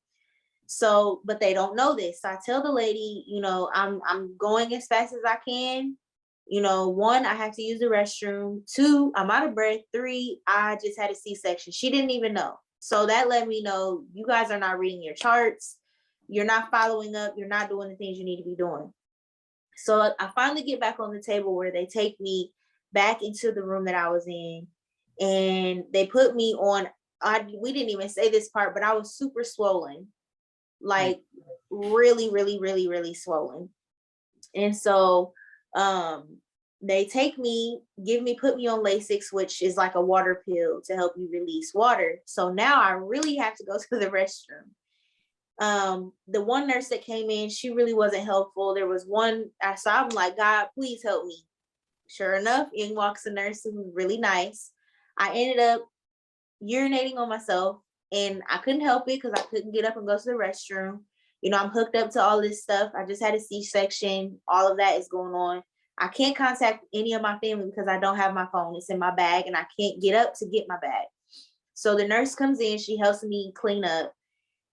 So, but they don't know this. So I tell the lady, I'm going as fast as I can. 1, I have to use the restroom. 2, I'm out of breath. 3, I just had a C-section. She didn't even know. So that let me know you guys are not reading your charts. You're not following up. You're not doing the things you need to be doing. So I finally get back on the table where they take me back into the room that I was in, and they put me on. We didn't even say this part, but I was super swollen, like really, really, really, really swollen. And so they take me, put me on Lasix, which is like a water pill to help you release water. So now I really have to go to the restroom. The one nurse that came in, she really wasn't helpful. There was one, so I'm like, God, please help me. Sure enough, in walks a nurse who was really nice. I ended up urinating on myself, and I couldn't help it because I couldn't get up and go to the restroom. I'm hooked up to all this stuff. I just had a C-section. All of that is going on. I can't contact any of my family because I don't have my phone. It's in my bag, and I can't get up to get my bag. So the nurse comes in, she helps me clean up,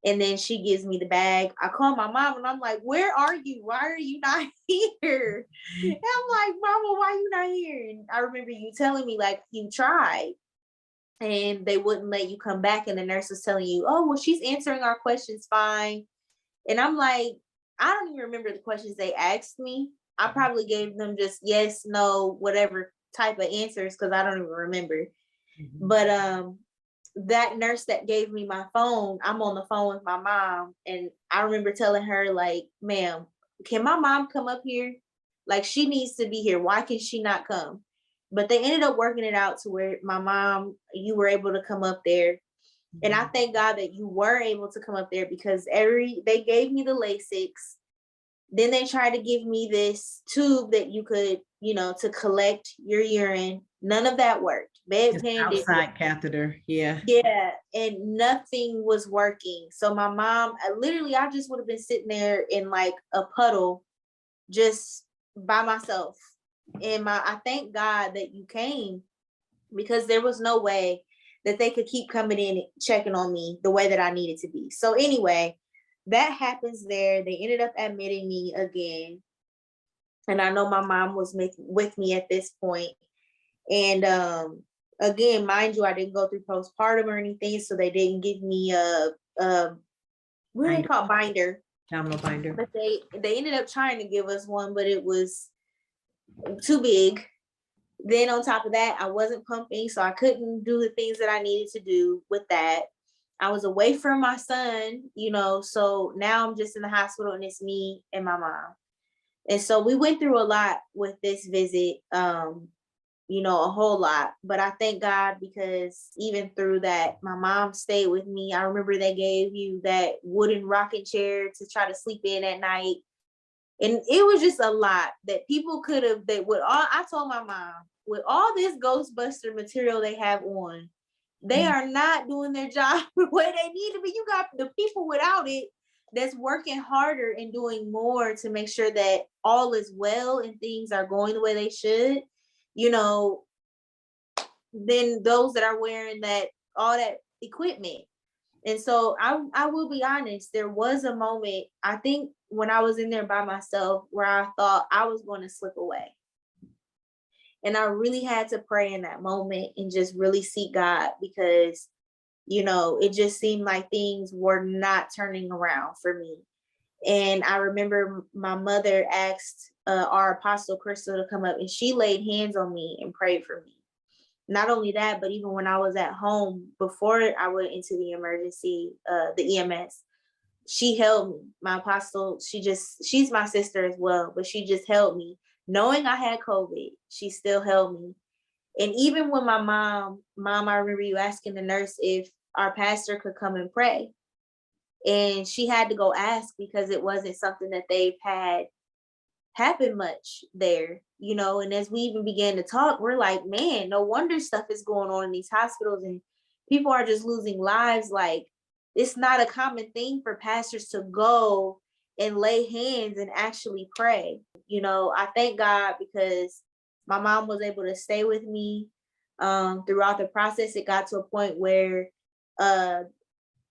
and then she gives me the bag. I call my mom, and I'm like, where are you? Why are you not here? And I'm like, Mama, why you not here? And I remember you telling me, like, you tried and they wouldn't let you come back. And the nurse was telling you, oh, well, she's answering our questions fine. And I'm like, I don't even remember the questions they asked me. I probably gave them just yes, no, whatever type of answers because I don't even remember. But that nurse that gave me my phone, I'm on the phone with my mom, and I remember telling her, like, ma'am, can my mom come up here? Like, she needs to be here. Why can she not come? But they ended up working it out to where my mom, you were able to come up there. And I thank God that you were able to come up there because they gave me the Lasix. Then they tried to give me this tube that you could, to collect your urine. None of that worked. Bedpan didn't outside catheter. Yeah. Yeah, and nothing was working. So my mom, I just would have been sitting there in like a puddle, just by myself. And I thank God that you came because there was no way that they could keep coming in and checking on me the way that I needed to be. So anyway, that happens there. They ended up admitting me again. And I know my mom was with me at this point. And again, mind you, I didn't go through postpartum or anything, so they didn't give me a what do they call binder? Abdominal binder. But they ended up trying to give us one, but it was too big. Then on top of that, I wasn't pumping, so I couldn't do the things that I needed to do with that. I was away from my son, you know, so now I'm just in the hospital and it's me and my mom. And so we went through a lot with this visit, you know, a whole lot. But I thank God because even through that, my mom stayed with me. I remember they gave you that wooden rocking chair to try to sleep in at night. And it was just a lot that people could have, that with all, I told my mom, with all this Ghostbuster material they have on, they are not doing their job the way they need to be. You got the people without it that's working harder and doing more to make sure that all is well and things are going the way they should, you know, than those that are wearing that all that equipment. And so I will be honest, there was a moment, I think when I was in there by myself, where I thought I was going to slip away. And I really had to pray in that moment and just really seek God because, you know, it just seemed like things were not turning around for me. And I remember my mother asked our apostle Crystal to come up and she laid hands on me and prayed for me. Not only that, but even when I was at home before I went into the emergency, the EMS, she held me. My apostle, she's my sister as well, but she just held me. Knowing I had COVID, she still held me. And even when my mom, I remember you asking the nurse if our pastor could come and pray. And she had to go ask because it wasn't something that they've had happen much there, you know. And as we even began to talk, we're like, man, no wonder stuff is going on in these hospitals and people are just losing lives. Like, it's not a common thing for pastors to go and lay hands and actually pray. You know, I thank God because my mom was able to stay with me throughout the process. It got to a point where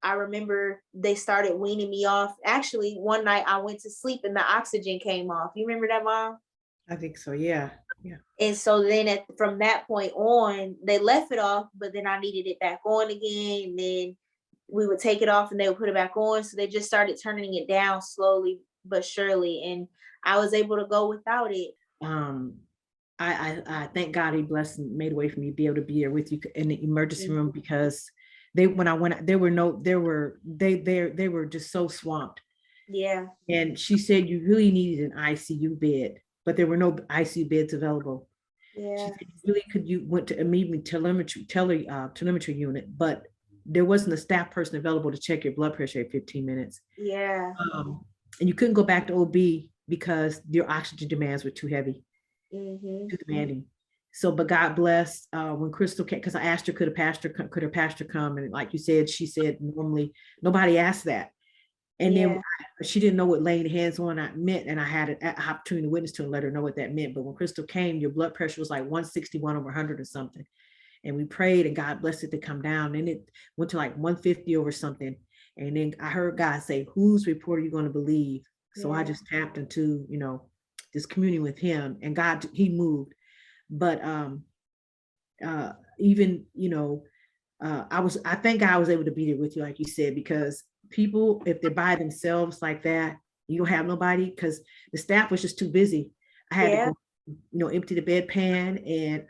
I remember they started weaning me off. Actually, one night I went to sleep and the oxygen came off. You remember that, Mom? I think so. Yeah. Yeah. And so then from that point on, they left it off, but then I needed it back on again. And then we would take it off and they would put it back on. So they just started turning it down slowly but surely. And I was able to go without it. I thank God he blessed and made a way for me to be able to be there with you in the emergency room because when I went, they were just so swamped. Yeah. And she said you really needed an ICU bed, but there were no ICU beds available. Yeah. She said you went to immediately telemetry unit, but there wasn't a staff person available to check your blood pressure at 15 minutes. Yeah. And you couldn't go back to OB because your oxygen demands were too heavy, Mm-hmm. too demanding. So, but God bless when Crystal came, because I asked her, could her pastor come? And like you said, she said, normally nobody asked that. And then she didn't know what laying hands on that meant. And I had an opportunity to witness to her and let her know what that meant. But when Crystal came, your blood pressure was like 161 over 100 or something. And we prayed and God blessed it to come down. And it went to like 150 over something. And then I heard God say, whose report are you going to believe? So I just tapped into, you know, this communion with him, and God, he moved. But even, you know, I thank God I was able to be there with you, like you said, because people, if they're by themselves like that, you don't have nobody, because the staff was just too busy. I had to go, you know, empty the bedpan, and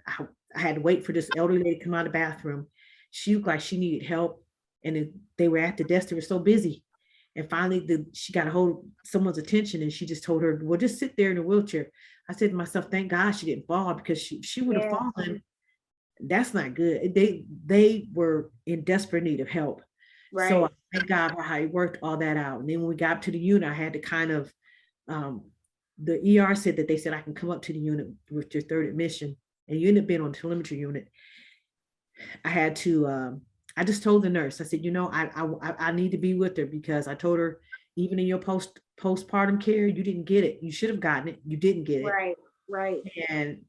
I had to wait for this elderly lady to come out of the bathroom. She looked like she needed help, and they were at the desk. They were so busy. And finally, she got a hold of someone's attention, and she just told her, well, just sit there in a wheelchair. I said to myself, thank God she didn't fall, because she would have fallen. That's not good. They were in desperate need of help. Right. So I thank God for how he worked all that out. And then when we got to the unit, I had to kind of, the ER said that they said, I can come up to the unit with your third admission. And you end up being on the telemetry unit. I had to, I just told the nurse, I said, you know, I need to be with her, because I told her, even in your postpartum care, you didn't get it. You should have gotten it. You didn't get it. Right. And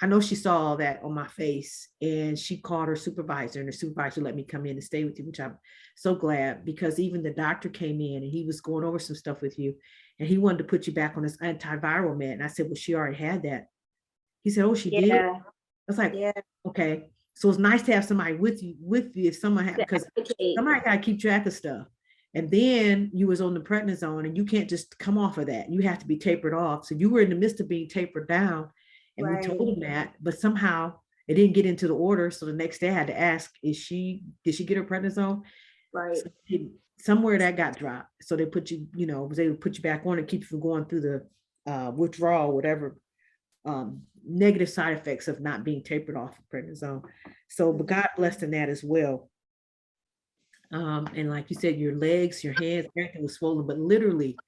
I know she saw all that on my face, and she called her supervisor, and her supervisor let me come in and stay with you, which I'm so glad, because even the doctor came in and he was going over some stuff with you, and he wanted to put you back on this antiviral med. And I said, well, she already had that. He said, oh, she did. I Yeah. was like, Yeah. okay. So it's nice to have somebody with you if someone had, because somebody got to keep track of stuff. And then you was on the prednisone, and you can't just come off of that. You have to be tapered off. So you were in the midst of being tapered down, and we Right. told him that, but somehow it didn't get into the order. So the next day I had to ask, did she get her prednisone? Right. So somewhere that got dropped. So they put you, was able to put you back on and keep you from going through the withdrawal, whatever negative side effects of not being tapered off of prednisone. So, but God blessed in that as well. And like you said, your legs, your hands, everything was swollen, but literally,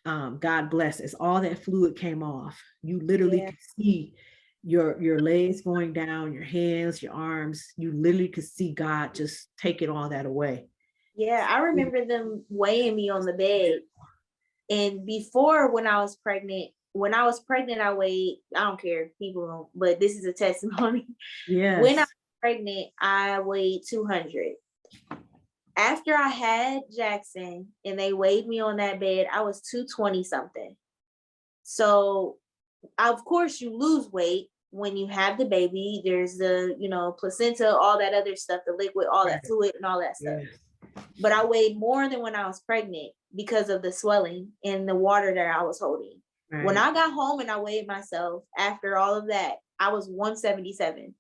God bless, as all that fluid came off, you literally Yeah. could see your legs going down, your hands, your arms. You literally could see God just taking all that away. Yeah. I remember them weighing me on the bed. And before, when I was pregnant, I weighed, I don't care, people don't, but this is a testimony. When I Yes. was pregnant, I weighed 200. After I had Jackson and they weighed me on that bed, I was 220 something. So, of course, you lose weight when you have the baby. There's the, placenta, all that other stuff, the liquid, all that fluid and all that stuff. Yes. But I weighed more than when I was pregnant because of the swelling and the water that I was holding. Right. When I got home and I weighed myself after all of that, I was 177.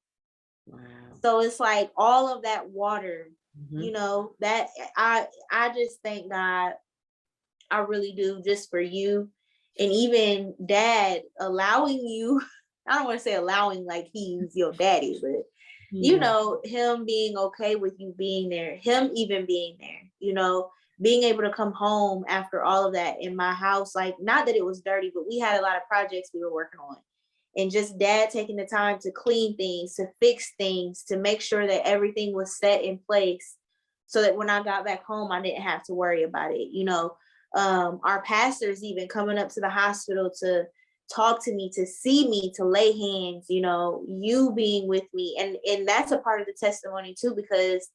Wow. So it's like all of that water, Mm-hmm. that I just thank God. I really do, just for you. And even Dad allowing you, I don't want to say allowing like he's your daddy, but Yeah. him being okay with you being there, him even being there, being able to come home after all of that in my house. Like, not that it was dirty, but we had a lot of projects we were working on. And just Dad taking the time to clean things, to fix things, to make sure that everything was set in place so that when I got back home, I didn't have to worry about it. Our pastors even coming up to the hospital to talk to me, to see me, to lay hands, you being with me. And that's a part of the testimony too, because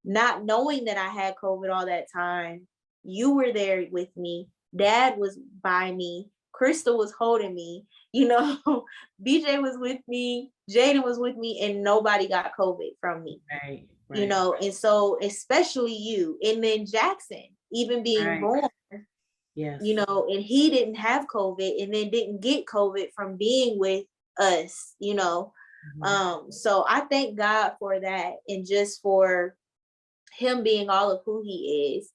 not knowing that I had COVID all that time, you were there with me. Dad was by me. Crystal was holding me. BJ was with me. Jaden was with me, and nobody got COVID from me. Right. And so especially you, and then Jackson, even being born, yes, and he didn't have COVID and then didn't get COVID from being with us, mm-hmm. So I thank God for that, and just for him being all of who he is,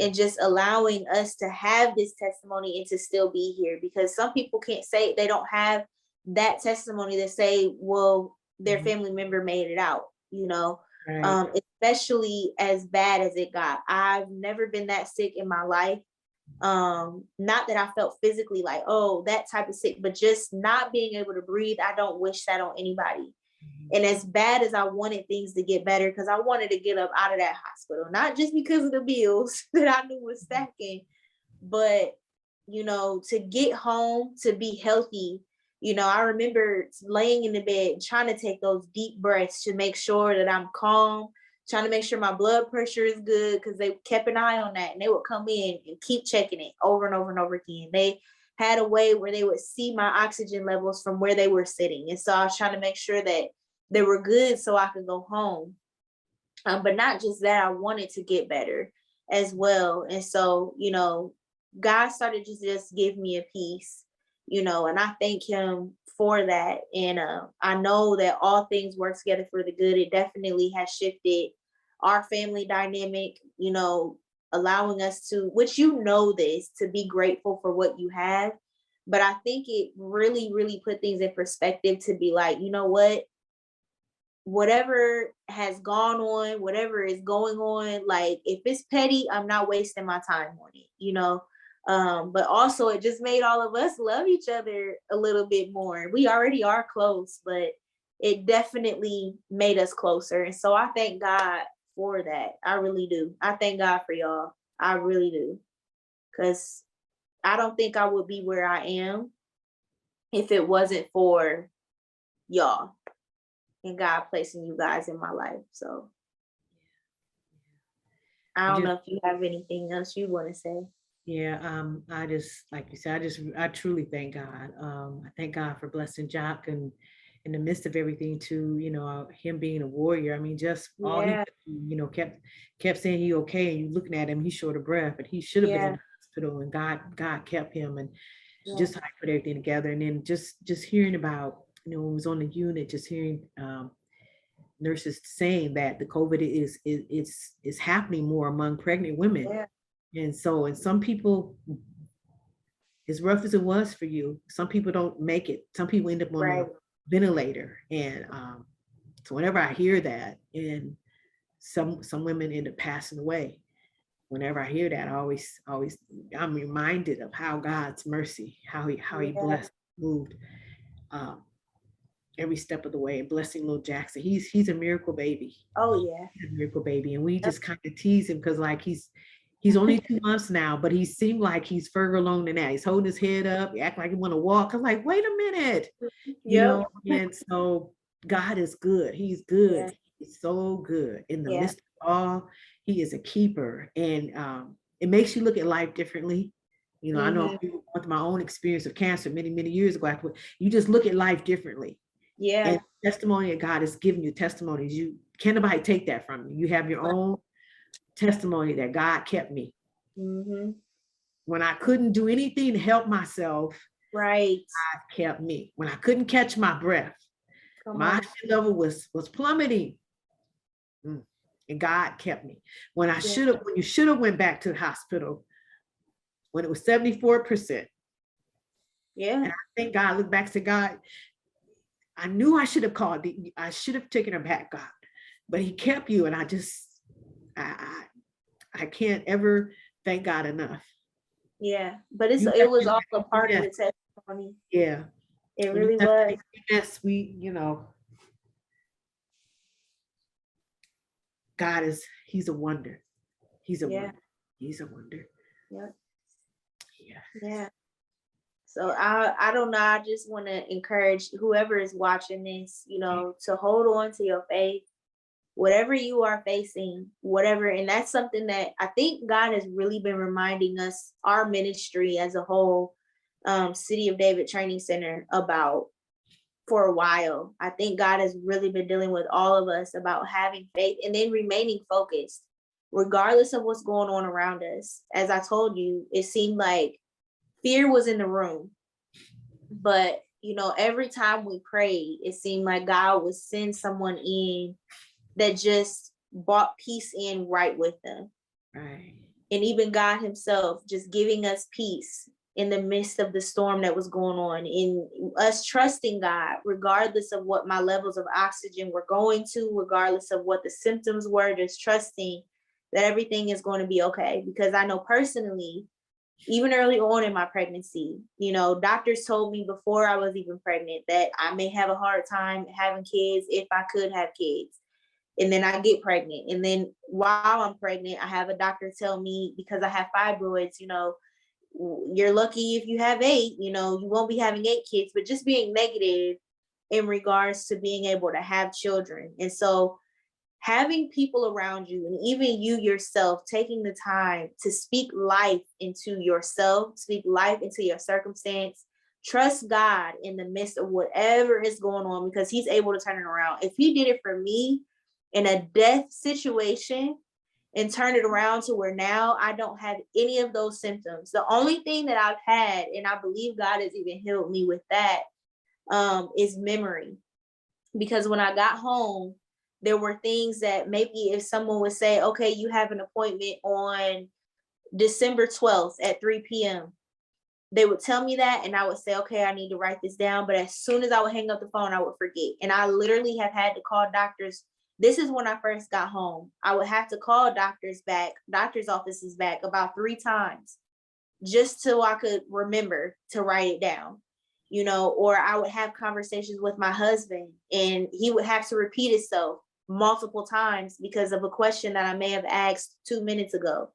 and just allowing us to have this testimony and to still be here, because some people can't say, they don't have that testimony to say, well, their Mm-hmm. family member made it out, Right. especially as bad as it got. I've never been that sick in my life. Not that I felt physically like, oh, that type of sick, but just not being able to breathe. I don't wish that on anybody. And as bad as I wanted things to get better, because I wanted to get up out of that hospital, not just because of the bills that I knew was stacking, but, to get home, to be healthy. I remember laying in the bed, trying to take those deep breaths to make sure that I'm calm, trying to make sure my blood pressure is good, because they kept an eye on that, and they would come in and keep checking it over and over and over again. They had a way where they would see my oxygen levels from where they were sitting. And so I was trying to make sure that they were good so I could go home. But not just that, I wanted to get better as well. And so, God started to just give me a peace, and I thank him for that. And I know that all things work together for the good. It definitely has shifted our family dynamic, allowing us to, which this, to be grateful for what you have. But I think it really, really put things in perspective to be like, whatever has gone on, whatever is going on, like, if it's petty, I'm not wasting my time on it. But also it just made all of us love each other a little bit more. We already are close, but it definitely made us closer. And so I thank God for that. I really do. I thank God for y'all. I really do. Because I don't think I would be where I am if it wasn't for y'all and God placing you guys in my life. So I I don't just know if you have anything else you want to say. Yeah, I just, like you said, I truly thank God. I thank God for blessing Jock and in the midst of everything too, him being a warrior. I mean, just all he Yeah, could do, kept saying he okay, and you looking at him, he's short of breath, but he should have been in yeah, the hospital, and God kept him, and yeah, just how he put everything together. And then just hearing about, when he was on the unit, just hearing nurses saying that the COVID is happening more among pregnant women. yeah. And so, and some people, as rough as it was for you, some people don't make it. Some people end up on a Right. ventilator. And so whenever I hear that, and some women end up passing away, whenever I hear that, I always I'm reminded of how God's mercy, how he Yeah. blessed, moved um, every step of the way, and blessing little Jackson. He's a miracle baby. Oh yeah. Miracle baby, and we just kind of tease him because like he's only 2 months now, but he seemed like he's further along than that. He's holding his head up, he act like he want to walk. I'm like, wait a minute, Yep. and so God is good. He's Yeah. good. He's so good in the Yeah. midst of all. He is a keeper, and it makes you look at life differently. I know Hmm. with my own experience of cancer many years ago, you just look at life differently. And Yeah. testimony that God has given you, testimonies, you can't nobody take that from you. You have your own testimony that God kept me Hmm. when I couldn't do anything to help myself. Right. God kept me when I couldn't catch my breath. Come My on. oxygen level was plummeting. And God kept me when Yeah. when you should have went back to the hospital when it was 74%. Yeah. And I think God looked back to God. I knew I should have called. I should have taken her back, God, but He kept you, and I I can't ever thank God enough. Yeah. But You it was left all a me part of mess. the testimony. Yeah. It When you really left was. me mess, God He's a wonder. He's a Yeah. wonder. He's a wonder. Yeah. Yeah. Yeah. So I don't know. I just want to encourage whoever is watching this, to hold on to your faith, whatever you are facing, whatever. And that's something that I think God has really been reminding us, our ministry as a whole, City of David Training Center, about for a while. I think God has really been dealing with all of us about having faith and then remaining focused, regardless of what's going on around us. As I told you, it seemed like fear was in the room, but every time we prayed, it seemed like God would send someone in that just brought peace in right with them. Right. And even God Himself just giving us peace in the midst of the storm that was going on, in us trusting God, regardless of what my levels of oxygen were going to, regardless of what the symptoms were, just trusting that everything is going to be okay. Because I know personally, even early on in my pregnancy, doctors told me before I was even pregnant that I may have a hard time having kids if I could have kids. And then I get pregnant. And then while I'm pregnant, I have a doctor tell me, because I have fibroids, you're lucky if you have 8, you won't be having 8 kids, but just being negative in regards to being able to have children. And so having people around you, and even you yourself, taking the time to speak life into yourself, speak life into your circumstance, trust God in the midst of whatever is going on, because He's able to turn it around. If He did it for me in a death situation and turn it around to where now I don't have any of those symptoms. The only thing that I've had, and I believe God has even healed me with that, is memory. Because when I got home, there were things that maybe if someone would say, okay, you have an appointment on December 12th at 3 p.m., they would tell me that, and I would say, okay, I need to write this down. But as soon as I would hang up the phone, I would forget. And I literally have had to call doctors. This is when I first got home. I would have to call doctor's offices back about 3 times just so I could remember to write it down, or I would have conversations with my husband and he would have to repeat himself multiple times because of a question that I may have asked 2 minutes ago.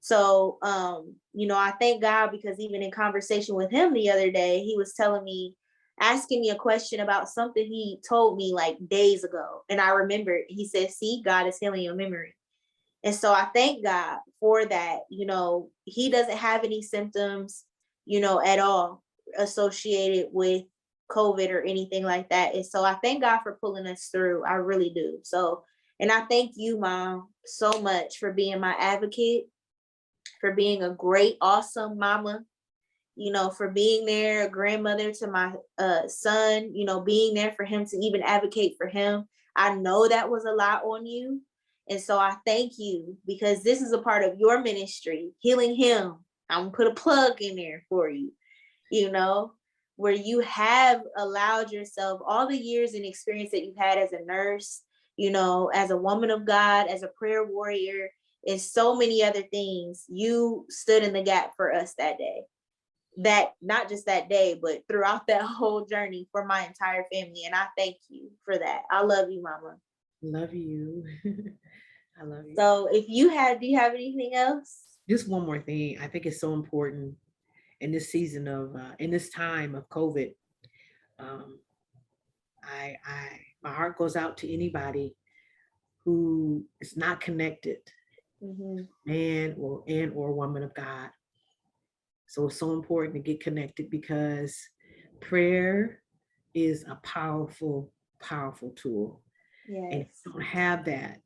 So, I thank God, because even in conversation with him the other day, he was telling me, asking me a question about something he told me like days ago. And I remembered, he said, see, God is healing your memory. And so I thank God for that. You know, he doesn't have any symptoms, you know, at all associated with COVID or anything like that. And so I thank God for pulling us through. I really do. So, and I thank you, Mom, so much for being my advocate, for being a great, awesome mama, you know, for being there, a grandmother to my son, you know, being there for him to even advocate for him. I know that was a lot on you. And so I thank you because this is a part of your ministry, healing him. I'm gonna put a plug in there for you, you know, where you have allowed yourself all the years and experience that you've had as a nurse, you know, as a woman of God, as a prayer warrior, and so many other things. You stood in the gap for us that day, that not just that day, but throughout that whole journey for my entire family. And I thank you for that. I love you, Mama. Love you. I love you. So if you have, do you have anything else? Just one more thing. I think it's so important in this season of, in this time of COVID. Um, my heart goes out to anybody who is not connected, Mm-hmm. man or woman of God. So it's so important to get connected because prayer is a powerful, powerful tool. And if Yes. you don't have that,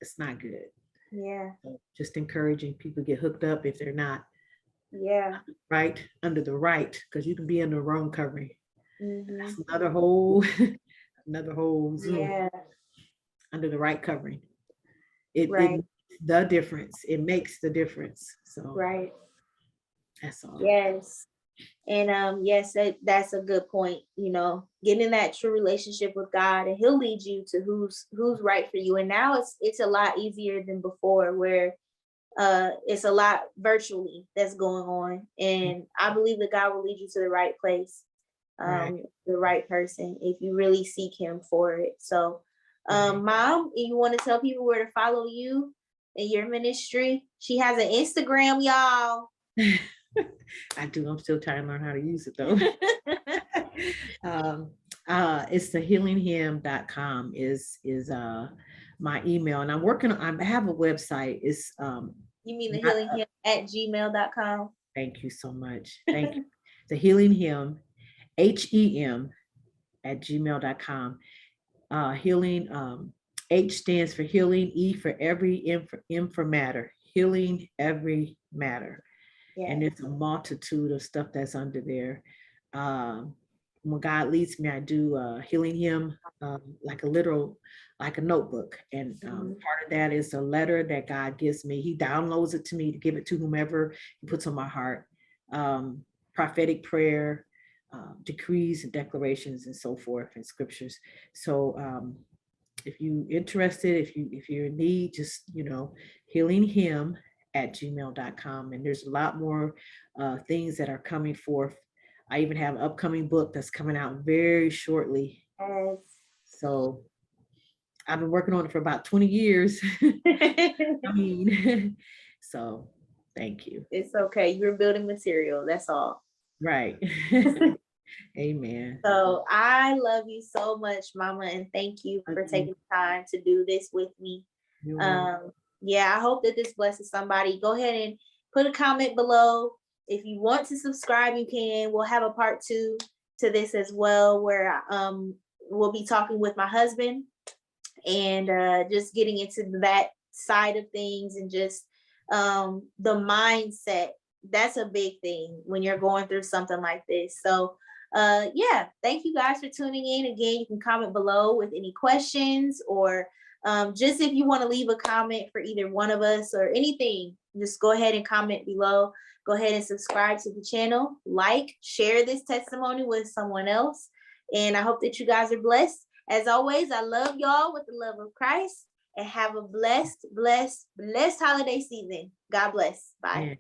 it's not good. Yeah. So just encouraging people get hooked up if they're not Yeah. right under the right, because you can be in the wrong covering. Mm-hmm. That's another whole another whole Zoom Yeah. under the right covering. It Right. makes the difference. It makes the difference. So Right. that's all. Yes. And yes, that's a good point. You know, getting that true relationship with God, and He'll lead you to who's right for you. And now it's a lot easier than before, where it's a lot virtually that's going on. And I believe that God will lead you to the right place, Right. the right person, if you really seek Him for it. So, Right. Mom, you want to tell people where to follow you and your ministry? She has an Instagram, y'all. I do. I'm still trying to learn how to use it though. It's the healinghim.com is my email, and I'm working on, I have a website. It's You mean the not, healing him at gmail.com? thank you so much. Thank you. The healing him, HEM at gmail.com. Healing, H stands for healing, E for every, M for matter, healing every matter. Yeah. And it's a multitude of stuff that's under there. When God leads me, I do healing him, like a notebook. And part of that is a letter that God gives me. He downloads it to me to give it to whomever He puts on my heart. Prophetic prayer, decrees and declarations and so forth, and scriptures. So if you're interested, if you're in need, just, healing him at gmail.com. And there's a lot more things that are coming forth. I even have an upcoming book that's coming out very shortly. Yes. So I've been working on it for about 20 years. I mean, so thank you. It's okay. You're building material. That's all. Right. Amen. So I love you so much, Mama, and thank you for taking the time to do this with me. Yeah, I hope that this blesses somebody. Go ahead and put a comment below. If you want to subscribe, you can. We'll have a part 2 to this as well, where we'll be talking with my husband and just getting into that side of things, and just the mindset. That's a big thing when you're going through something like this. So yeah, thank you guys for tuning in. Again, you can comment below with any questions, or just if you want to leave a comment for either one of us or anything, just go ahead and comment below. Go ahead and subscribe to the channel, like, share this testimony with someone else. And I hope that you guys are blessed. As always, I love y'all with the love of Christ, and have a blessed, blessed, blessed holiday season. God bless. Bye.